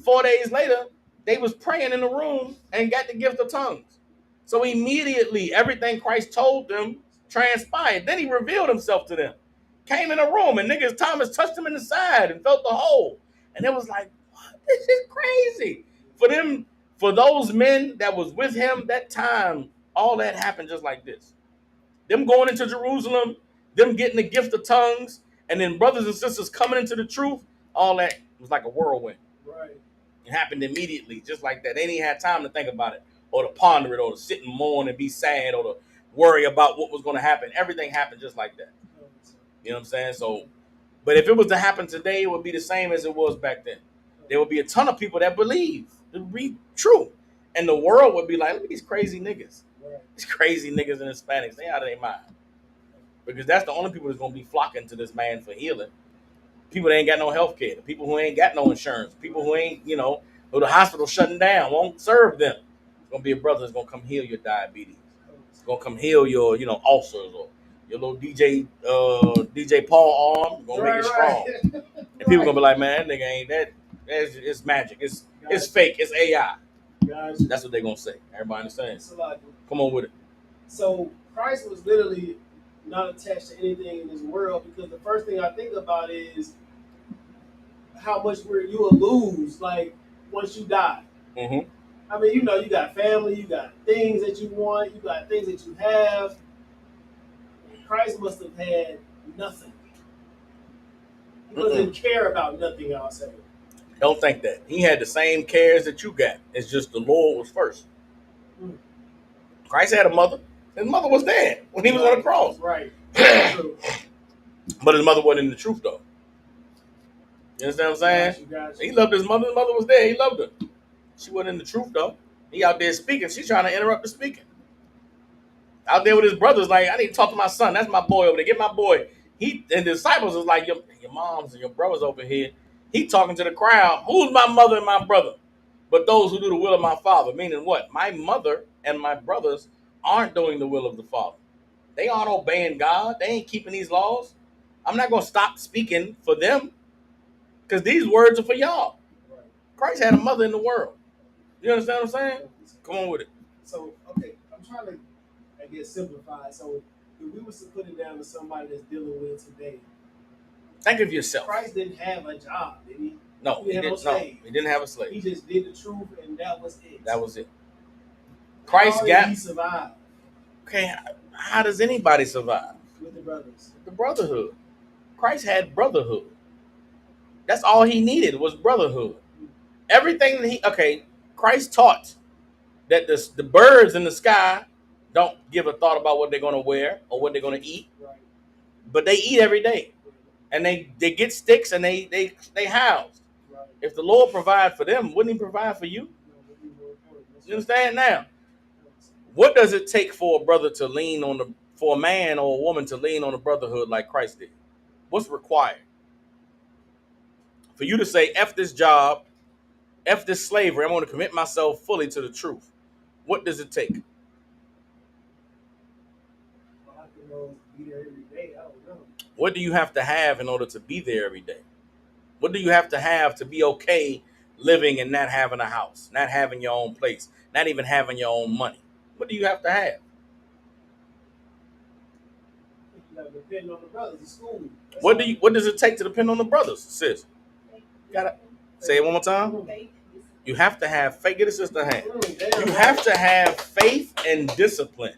4 days later, they was praying in the room and got the gift of tongues. So immediately, everything Christ told them transpired. Then he revealed himself to them. Came in a room, and niggas, Thomas touched him in the side and felt the hole. And it was like, what? This is crazy. For those men that was with him that time, all that happened just like this. Them going into Jerusalem, them getting the gift of tongues, and then brothers and sisters coming into the truth, all that was like a whirlwind. Right. It happened immediately, just like that. They didn't have time to think about it, or to ponder it, or to sit and mourn and be sad, or to worry about what was going to happen. Everything happened just like that. You know what I'm saying? So, but if it was to happen today, it would be the same as it was back then. There would be a ton of people that believe it would be true. And the world would be like, look at these crazy niggas. Right. These crazy niggas and Hispanics, they out of their mind. Because that's the only people that's going to be flocking to this man for healing. People that ain't got no health care. The people who ain't got no insurance. People who ain't, who the hospital shutting down, won't serve them. It's going to be a brother that's going to come heal your diabetes. It's going to come heal your, ulcers, or your little DJ Paul arm. Going to make it strong. And people going to be like, man, that nigga ain't that. It's magic. It's fake. It's AI. Gotcha. That's what they're going to say. Everybody understands? Come on with it. So Christ was literally not attached to anything in this world, because the first thing I think about is how much you will lose, like, once you die. Mm-hmm. I mean, you got family, you got things that you want, you got things that you have. Christ must have had nothing. He doesn't care about nothing, I'll say. Don't think that. He had the same cares that you got. It's just the Lord was first. Christ had a mother. His mother was dead when he was on the cross. Right. But his mother wasn't in the truth, though. You understand what I'm saying? Gotcha. He loved his mother. His mother was dead. He loved her. She wasn't in the truth, though. He out there speaking. She's trying to interrupt the speaking. Out there with his brothers, like, I need to talk to my son. That's my boy over there. Get my boy. And the disciples was like, your moms and your brothers over here. He talking to the crowd. Who's my mother and my brother? But those who do the will of my Father. Meaning what? My mother and my brothers aren't doing the will of the Father. They aren't obeying God. They ain't keeping these laws. I'm not going to stop speaking for them because these words are for y'all. Right. Christ had a mother in the world. You understand what I'm saying? Come on with it. So, okay, I'm trying to, I guess, simplify. So, if we was to put it down to somebody that's dealing with today, Think of yourself. Christ didn't have a job, did he? No, he didn't. No, he didn't have a slave. He just did the truth, and that was it. That was it. Christ How got. did he survive? Okay, how does anybody survive? With the brothers. The brotherhood. Christ had brotherhood. That's all he needed was brotherhood. Everything that Christ taught that the birds in the sky don't give a thought about what they're going to wear or what they're going to eat, Right. but they eat every day. And they get sticks and they housed. Right. If the Lord provide for them, wouldn't he provide for you? You understand now? What does it take for a brother to lean on for a man or a woman to lean on the brotherhood like Christ did? What's required? For you to say, F this job, F this slavery, I'm going to commit myself fully to the truth. What does it take? Be there every day. I don't know. What do you have to have in order to be there every day? What do you have to be okay living and not having a house, not having your own place, not even having your own money? What do you have to have? You gotta depend on the brothers in school. What does it take to depend on the brothers, sis? Gotta say it one more time. You have to have faith. Get a sister hand. You have to have faith and discipline.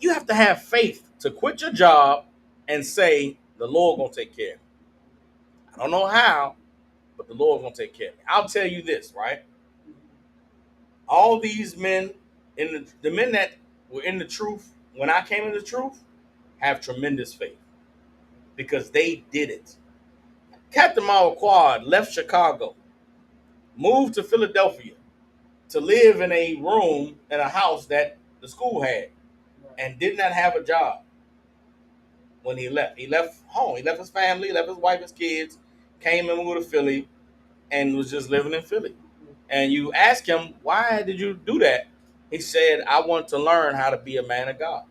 You have to have faith to quit your job and say, the Lord gonna take care of me. I don't know how, but the Lord gonna take care of me. I'll tell you this, right? All these men, the men that were in the truth, when I came in the truth, have tremendous faith because they did it. Captain Marquard left Chicago, moved to Philadelphia to live in a room in a house that the school had and did not have a job when he left. He left home. He left his family, left his wife, his kids, came and moved to Philly and was just living in Philly. And you ask him, why did you do that? He said, I want to learn how to be a man of God.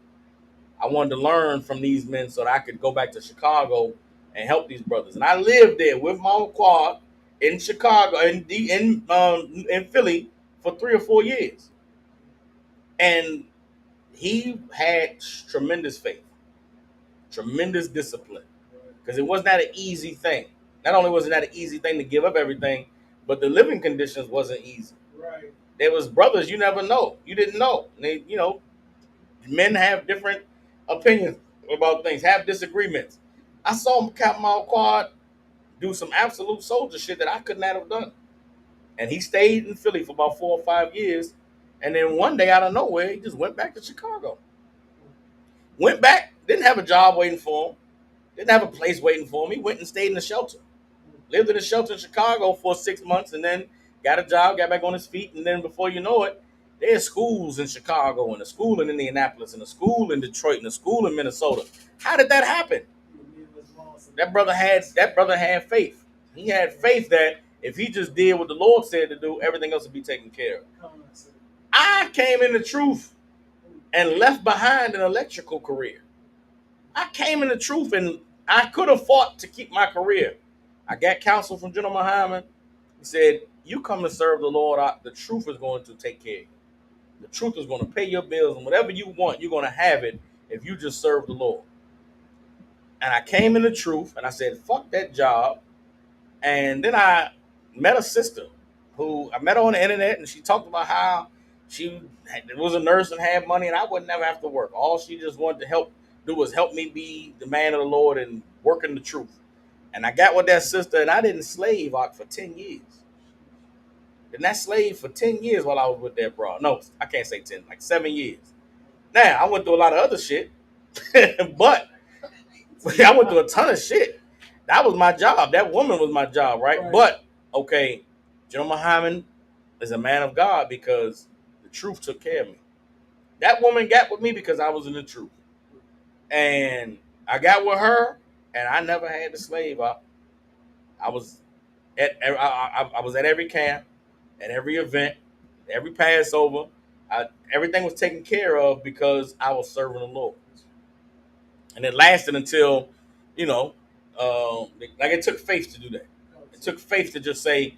I wanted to learn from these men so that I could go back to Chicago and help these brothers. And I lived there with Mama Quad in Chicago, in Philly for 3 or 4 years. And he had tremendous faith, tremendous discipline, because it was not an easy thing. Not only was it not an easy thing to give up everything, but the living conditions wasn't easy. Right. There was brothers you never know. You didn't know. They, men have different opinions about things, have disagreements. I saw Captain Marquard do some absolute soldier shit that I could not have done. And he stayed in Philly for about 4 or 5 years. And then one day out of nowhere, he just went back to Chicago. Went back, didn't have a job waiting for him. Didn't have a place waiting for him. He went and stayed in the shelter. Lived in a shelter in Chicago for 6 months and then got a job, got back on his feet. And then before you know it, there's schools in Chicago and a school in Indianapolis and a school in Detroit and a school in Minnesota. How did that happen? That brother had faith. He had faith that if he just did what the Lord said to do, everything else would be taken care of. I came in the truth and left behind an electrical career. I came in the truth and I could have fought to keep my career. I got counsel from General Muhammad. He said, you come to serve the Lord, the truth is going to take care of you. The truth is going to pay your bills, and whatever you want, you're going to have it if you just serve the Lord. And I came in the truth, and I said, fuck that job. And then I met a sister who I met her on the internet, and she talked about how she was a nurse and had money, and I would never have to work. All she just wanted to do was help me be the man of the Lord and work in the truth. And I got with that sister, and I didn't slave for 10 years. Didn't I slave for 10 years while I was with that broad? No, I can't say 10, like 7 years. Now, I went through a lot of other shit, but I went through a ton of shit. That was my job. That woman was my job, right? But, okay, General Muhammad is a man of God because the truth took care of me. That woman got with me because I was in the truth. And I got with her, and I never had to slave. I was I was at every camp, at every event, every Passover. Everything was taken care of because I was serving the Lord, and it lasted until, you know, like it took faith to do that. It took faith to just say,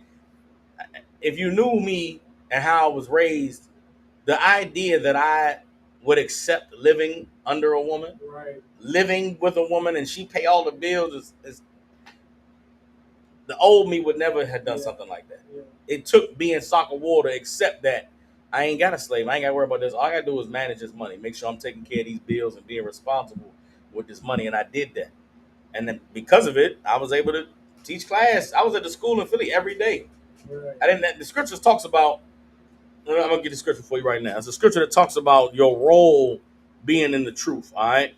if you knew me and how I was raised, the idea that I would accept living under a woman, Right. living with a woman, and she pay all the bills is the old me would never have done something like that. Yeah. It took being soccer war to accept that I ain't got a slave. I ain't got to worry about this. All I got to do is manage this money, make sure I'm taking care of these bills and being responsible with this money. And I did that. And then because of it, I was able to teach class. I was at the school in Philly every day. Right. I didn't. The scriptures talks about. I'm gonna get the scripture for you right now. It's a scripture that talks about your role being in the truth. All right.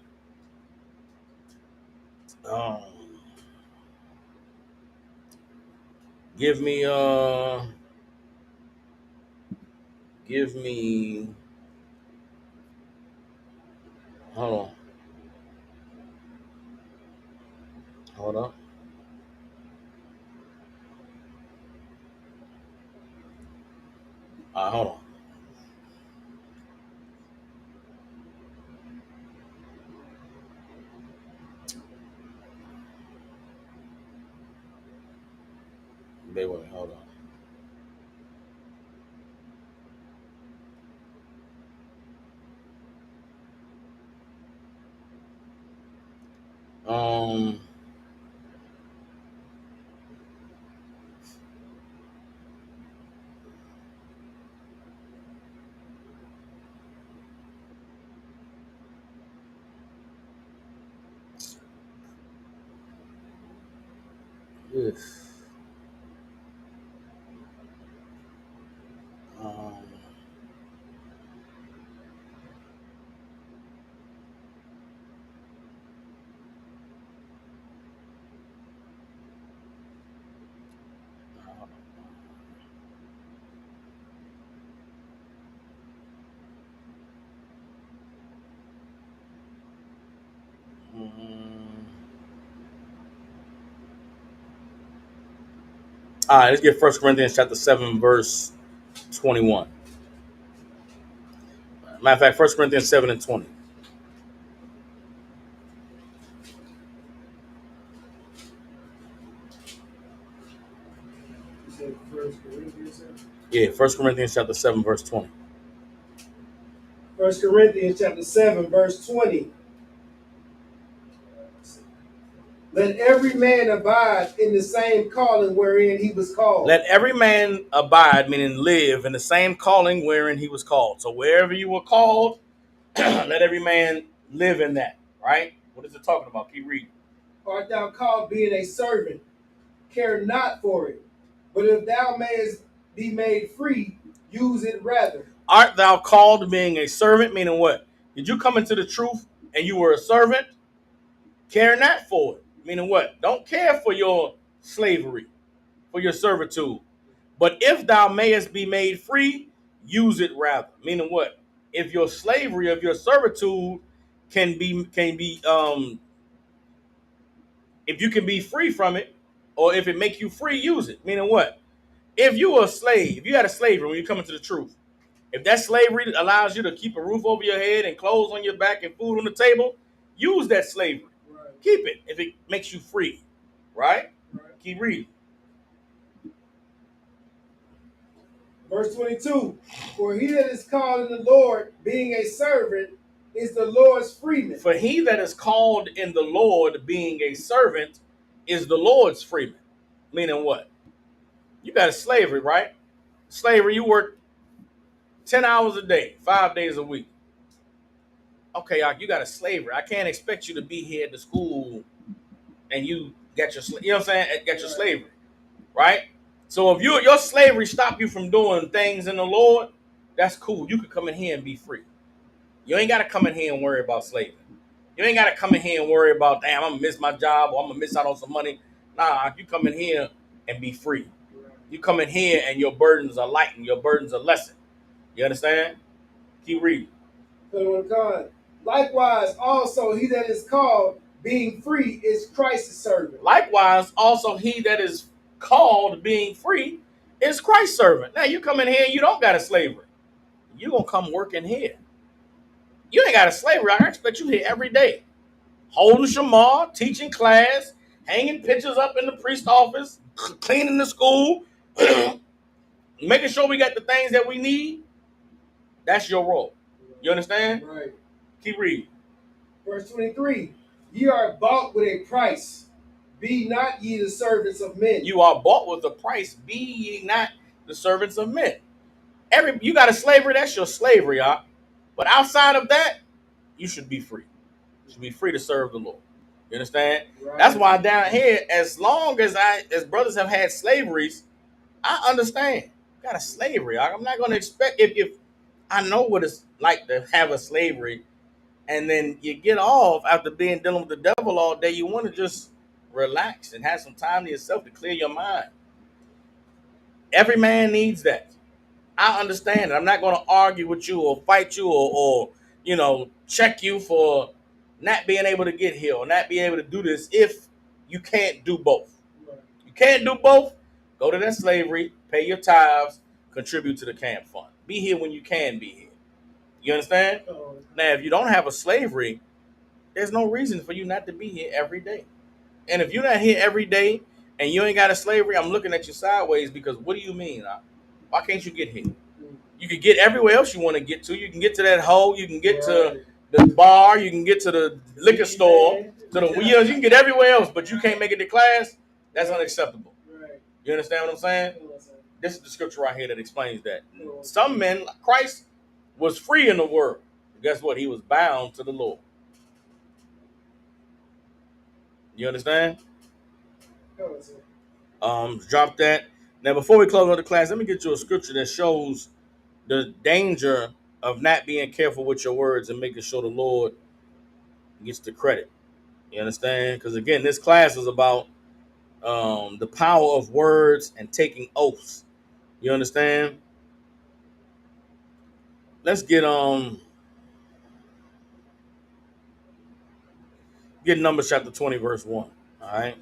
Um, give me. Give me. Hold on. Hold on. Hold on. Wait, hold on. Yes. Um, all right, let's get 1 Corinthians chapter 7, verse 21. Matter of fact, 1 Corinthians 7 and 20. You said 1 Corinthians. Yeah, 1 Corinthians chapter 7, verse 20. 1 Corinthians chapter 7, verse 20. Let every man abide in the same calling wherein he was called. Let every man abide, meaning live, in the same calling wherein he was called. So wherever you were called, let every man live in that, right? What is it talking about? Keep reading. Art thou called being a servant? Care not for it. But if thou mayest be made free, use it rather. Art thou called being a servant? Meaning what? Did you come into the truth and you were a servant? Care not for it. Meaning what? Don't care for your slavery, for your servitude. But if thou mayest be made free, use it rather. Meaning what? If your slavery of your servitude can be if you can be free from it, or if it make you free, use it. Meaning what? If you were a slave, if you had a slavery when you come into the truth, if that slavery allows you to keep a roof over your head and clothes on your back and food on the table, use that slavery. Right. Keep it if it makes you free. Right? Keep reading. Verse 22. For he that is called in the Lord, being a servant, is the Lord's freeman. For he that is called in the Lord, being a servant, is the Lord's freeman. Meaning what? You got a slavery, right? Slavery, you work 10 hours a day, 5 days a week. Okay, you got a slavery. I can't expect you to be here at the school and you got your, you know what I'm saying? Got your slavery, right? So if your slavery stop you from doing things in the Lord, that's cool. You could come in here and be free. You ain't got to come in here and worry about slavery. You ain't got to come in here and worry about, damn, I'm going to miss my job or I'm going to miss out on some money. Nah, you come in here and be free. You come in here and your burdens are lightened. Your burdens are lessened. You understand? Keep reading. Likewise, also he that is called, being free, is Christ's servant. Likewise, also he that is called being free is Christ's servant. Now you come in here and you don't got a slavery. You're going to come work in here. You ain't got a slavery. I expect you here every day. Holding shamar, teaching class, hanging pictures up in the priest office, cleaning the school, making sure we got the things that we need. That's your role. You understand? Right. Keep reading. Verse 23. Ye are bought with a price. Be not ye the servants of men. You are bought with a price. Be ye not the servants of men. You got a slavery, that's your slavery, y'all. But outside of that, you should be free. You should be free to serve the Lord. You understand? Right. That's why down here, as long as brothers have had slaveries, I understand. You got a slavery. I'm not going to expect if I know what it's like to have a slavery, and then you get off after dealing with the devil all day. You want to just relax and have some time to yourself to clear your mind. Every man needs that. I understand it. I'm not going to argue with you or fight you or check you for not being able to get here or not being able to do this if you can't do both. You can't do both, go to that slavery, pay your tithes, contribute to the camp fund. Be here when you can be here. You understand? Now, if you don't have a slavery, there's no reason for you not to be here every day. And if you're not here every day and you ain't got a slavery, I'm looking at you sideways because what do you mean? Why can't you get here? You can get everywhere else you want to get to. You can get to that hole. You can get to the bar. You can get to the liquor store. To the wheels. You can get everywhere else, but you can't make it to class. That's unacceptable. You understand what I'm saying? This is the scripture right here that explains that. Some men, Christ was free in the world. Guess what? He was bound to the Lord. You understand? Drop that. Now, before we close out the class, let me get you a scripture that shows the danger of not being careful with your words and making sure the Lord gets the credit. You understand? Because again, this class is about the power of words and taking oaths. You understand? Let's get Numbers chapter 20, verse 1. All right.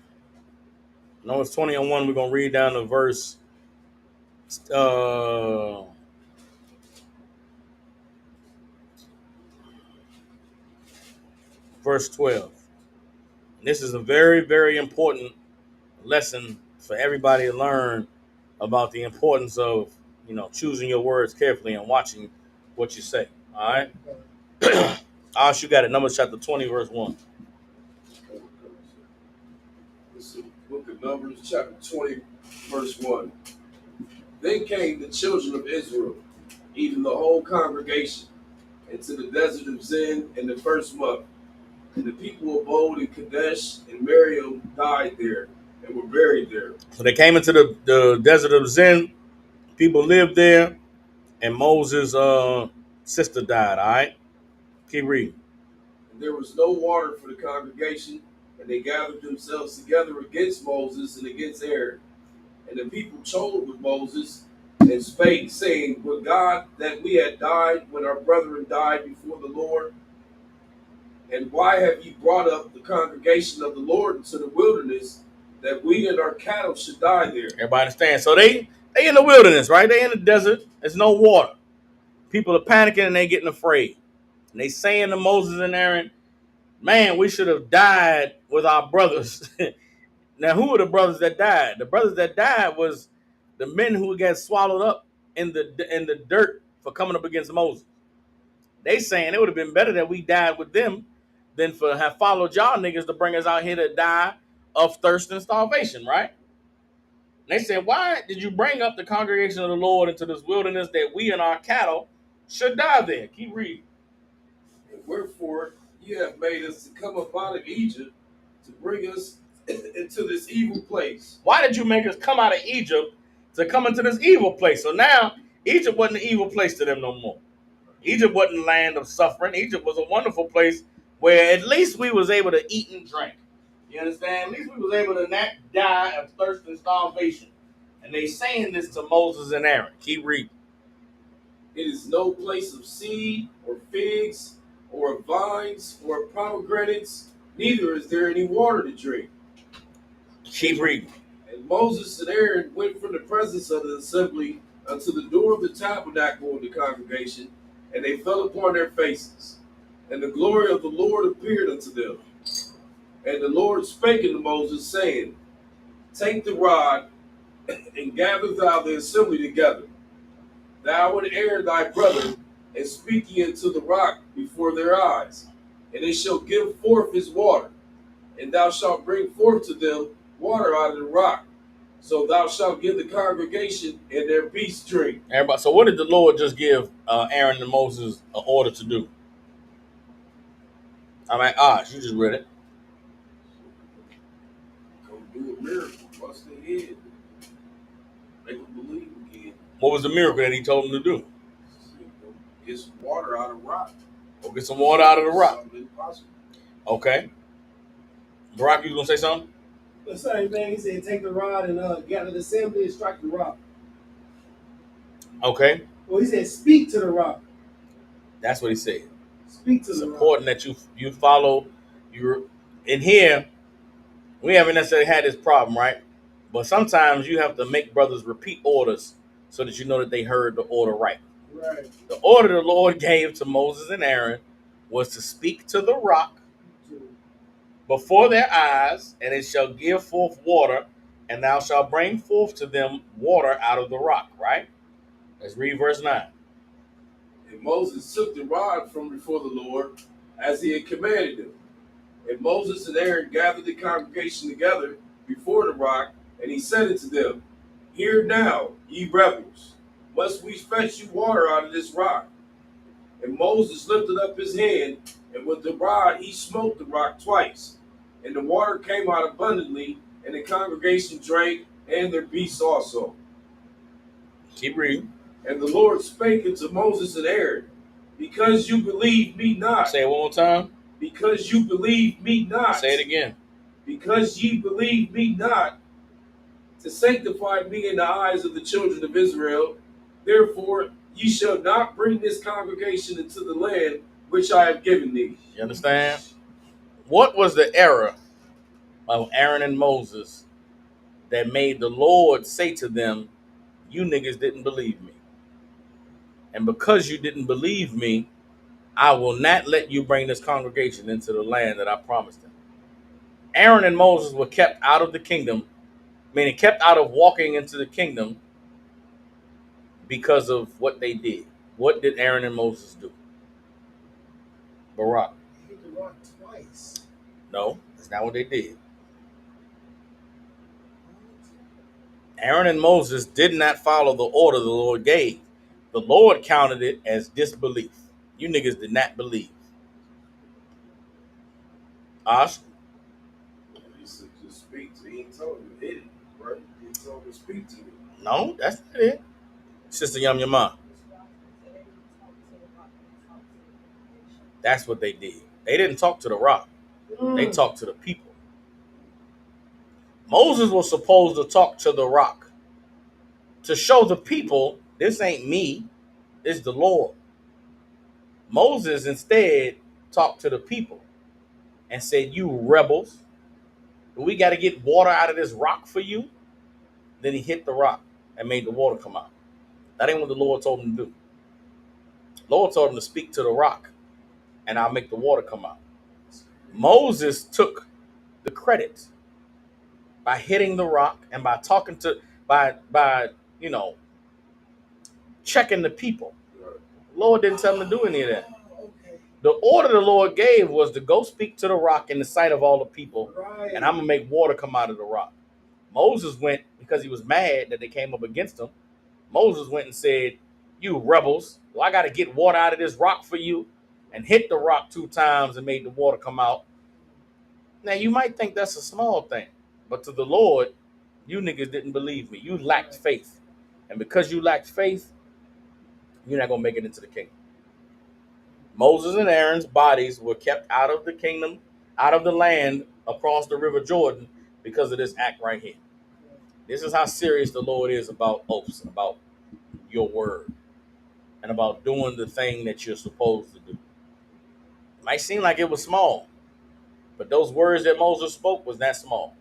Numbers 20 and 1, we're going to read down to verse verse 12. And this is a very, very important lesson for everybody to learn about the importance of, choosing your words carefully and watching what you say. All right. You got it. Numbers chapter 20, verse 1. This is the book of Numbers, chapter 20, verse 1. Then came the children of Israel, even the whole congregation, into the desert of Zin in the first month. And the people abode in Kadesh, and Miriam died there and were buried there. So they came into the desert of Zin. People lived there, and Moses' sister died. All right? Keep reading. And there was no water for the congregation, and they gathered themselves together against Moses and against Aaron. And the people told with Moses and spake, saying, Would God that we had died when our brethren died before the Lord? And why have ye brought up the congregation of the Lord into the wilderness, that we and our cattle should die there? Everybody understand? So they in the wilderness, right? They in the desert. There's no water. People are panicking and they getting afraid. And they saying to Moses and Aaron, man, we should have died with our brothers. Now, who were the brothers that died? The brothers that died was the men who got swallowed up in the dirt for coming up against Moses. They saying it would have been better that we died with them than for have followed y'all niggas to bring us out here to die of thirst and starvation, right? And they said, why did you bring up the congregation of the Lord into this wilderness that we and our cattle should die there? Keep reading. And wherefore ye have made us to come up out of Egypt to bring us into this evil place. Why did you make us come out of Egypt to come into this evil place? So now Egypt wasn't an evil place to them no more. Egypt wasn't a land of suffering. Egypt was a wonderful place where at least we was able to eat and drink. You understand? At least we was able to not die of thirst and starvation. And they saying this to Moses and Aaron. Keep reading. It is no place of seed or figs or of vines or of pomegranates, neither is there any water to drink. Keep reading. And Moses and Aaron went from the presence of the assembly unto the door of the tabernacle of the congregation, and they fell upon their faces. And the glory of the Lord appeared unto them. And the Lord spake unto Moses, saying, Take the rod, and gather thou the assembly together, thou and Aaron thy brother, and speak ye unto the rock before their eyes, and it shall give forth his water, and thou shalt bring forth to them water out of the rock. So thou shalt give the congregation and their beasts drink. Everybody, so what did the Lord just give Aaron and Moses an order to do? I mean, you just read it. Go do a miracle, bust their head, make them believe again. What was the miracle that he told them to do? Get some water out of rock. Go get some water out of the rock. Something impossible. Okay. Barack, you was gonna say something? The same thing. He said, take the rod and gather the assembly and strike the rock. Okay. Well, he said, speak to the rock. That's what he said. Speak to It's the rock. important that you follow your. In here, we haven't necessarily had this problem, right? But sometimes you have to make brothers repeat orders so that you know that they heard the order right. Right. The order the Lord gave to Moses and Aaron was to speak to the rock before their eyes, and it shall give forth water, and thou shalt bring forth to them water out of the rock, right? Let's read verse 9. And Moses took the rod from before the Lord, as he had commanded him. And Moses and Aaron gathered the congregation together before the rock, and he said unto them, Hear now, ye rebels, must we fetch you water out of this rock? And Moses lifted up his hand, and with the rod he smote the rock twice. And the water came out abundantly, and the congregation drank, and their beasts also. Keep reading. And the Lord spake unto Moses and Aaron, Because you believe me not. Say it one more time. Because you believe me not. Say it again. Because ye believe me not, to sanctify me in the eyes of the children of Israel, therefore ye shall not bring this congregation into the land which I have given thee. You understand? What was the error of Aaron and Moses that made the Lord say to them, you niggas didn't believe me? And because you didn't believe me, I will not let you bring this congregation into the land that I promised them. Aaron and Moses were kept out of the kingdom, meaning kept out of walking into the kingdom because of what they did. What did Aaron and Moses do? Barack. He hit the rock twice. No, that's not what they did. Aaron and Moses did not follow the order the Lord gave. The Lord counted it as disbelief. You niggas did not believe. Ash? He said, just speak to me. He ain't told him to hit it, right? He told him to speak to me. No, that's not it. Sister Yum Yama. That's what they did. They didn't talk to the rock. They talked to the people. Moses was supposed to talk to the rock to show the people, this ain't me, it's the Lord. Moses instead talked to the people and said, you rebels, we got to get water out of this rock for you. Then he hit the rock and made the water come out. That ain't what the Lord told him to do. The Lord told him to speak to the rock and I'll make the water come out. Moses took the credit by hitting the rock and by talking to, by checking the people. The Lord didn't tell him to do any of that. The order the Lord gave was to go speak to the rock in the sight of all the people, Right. and I'm going to make water come out of the rock. Moses went, because he was mad that they came up against him, Moses went and said, you rebels, well, I got to get water out of this rock for you, and hit the rock 2 times and made the water come out. Now, you might think that's a small thing, but to the Lord, you niggas didn't believe me. You lacked faith. And because you lacked faith, you're not going to make it into the kingdom. Moses and Aaron's bodies were kept out of the kingdom, out of the land across the river Jordan because of this act right here. This is how serious the Lord is about oaths, about your word, and about doing the thing that you're supposed to do. It might seem like it was small, but those words that Moses spoke was not small.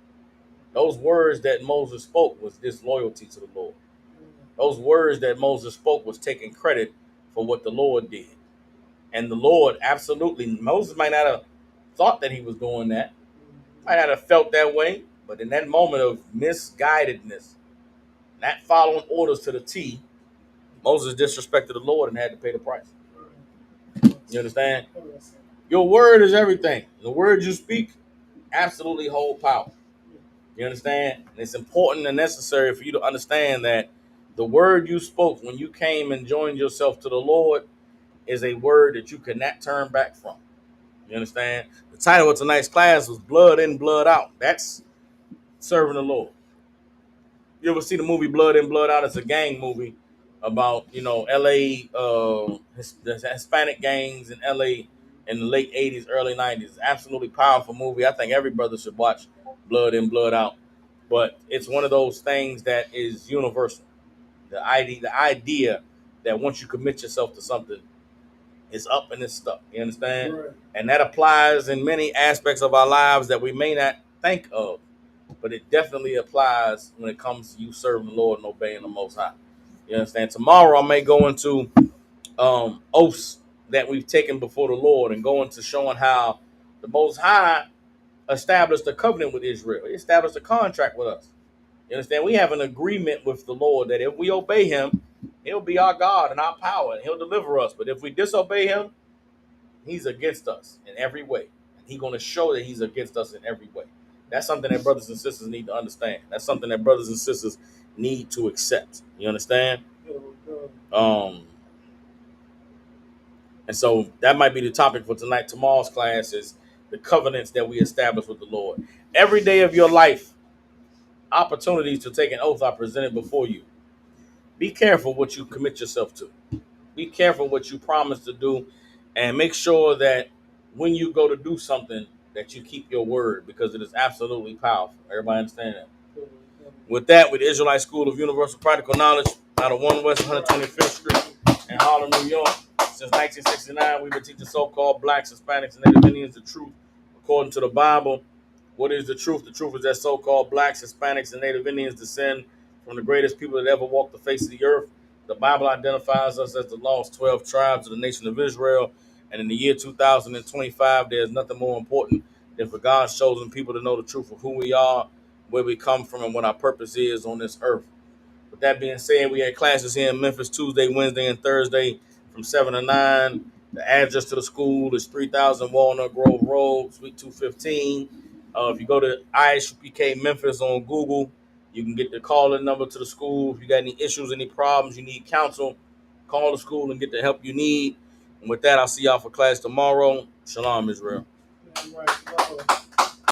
Those words that Moses spoke was disloyalty to the Lord. Those words that Moses spoke was taking credit for what the Lord did. And the Lord absolutely, Moses might not have thought that he was doing that, might not have felt that way, but in that moment of misguidedness, not following orders to the T, Moses disrespected the Lord and had to pay the price. You understand? Your word is everything. The words you speak absolutely hold power. You understand? And it's important and necessary for you to understand that the word you spoke when you came and joined yourself to the Lord is a word that you cannot turn back from. You understand? The title of tonight's class was Blood In, Blood Out. That's serving the Lord. You ever see the movie Blood In, Blood Out? It's a gang movie about, LA, the Hispanic gangs in LA in the late 80s, early 90s. Absolutely powerful movie. I think every brother should watch Blood In, Blood Out. But it's one of those things that is universal. The idea that once you commit yourself to something, it's up and it's stuck. You understand? Right. And that applies in many aspects of our lives that we may not think of. But it definitely applies when it comes to you serving the Lord and obeying the Most High. You understand? Tomorrow I may go into oaths that we've taken before the Lord and go into showing how the Most High established a covenant with Israel. He established a contract with us. You understand? We have an agreement with the Lord that if we obey him, he'll be our God and our power and he'll deliver us. But if we disobey him, he's against us in every way. And he's going to show that he's against us in every way. That's something that brothers and sisters need to understand. That's something that brothers and sisters need to accept. You understand? And so that might be the topic for tonight. Tomorrow's class is the covenants that we establish with the Lord. Every day of your life, opportunities to take an oath are presented before you. Be careful what you commit yourself to. Be careful what you promise to do, and make sure that when you go to do something that you keep your word, because it is absolutely powerful. Everybody understand that? With that, with the Israelite School of Universal Practical Knowledge out of 1 West 125th Street in Harlem, New York, since 1969, we've been teaching so-called blacks, Hispanics, and Native Indians the truth according to the Bible. What is the truth? The truth is that so-called blacks, Hispanics, and Native Indians descend from the greatest people that ever walked the face of the earth. The Bible identifies us as the lost 12 tribes of the nation of Israel. And in the year 2025, there's nothing more important than for God's chosen people to know the truth of who we are, where we come from, and what our purpose is on this earth. With that being said, we had classes here in Memphis Tuesday, Wednesday, and Thursday from 7 to 9. The address to the school is 3000 Walnut Grove Road, Suite 215. If you go to ISUPK Memphis on Google, you can get the call-in number to the school. If you got any issues, any problems, you need counsel, call the school and get the help you need. And with that, I'll see y'all for class tomorrow. Shalom, Israel. Right.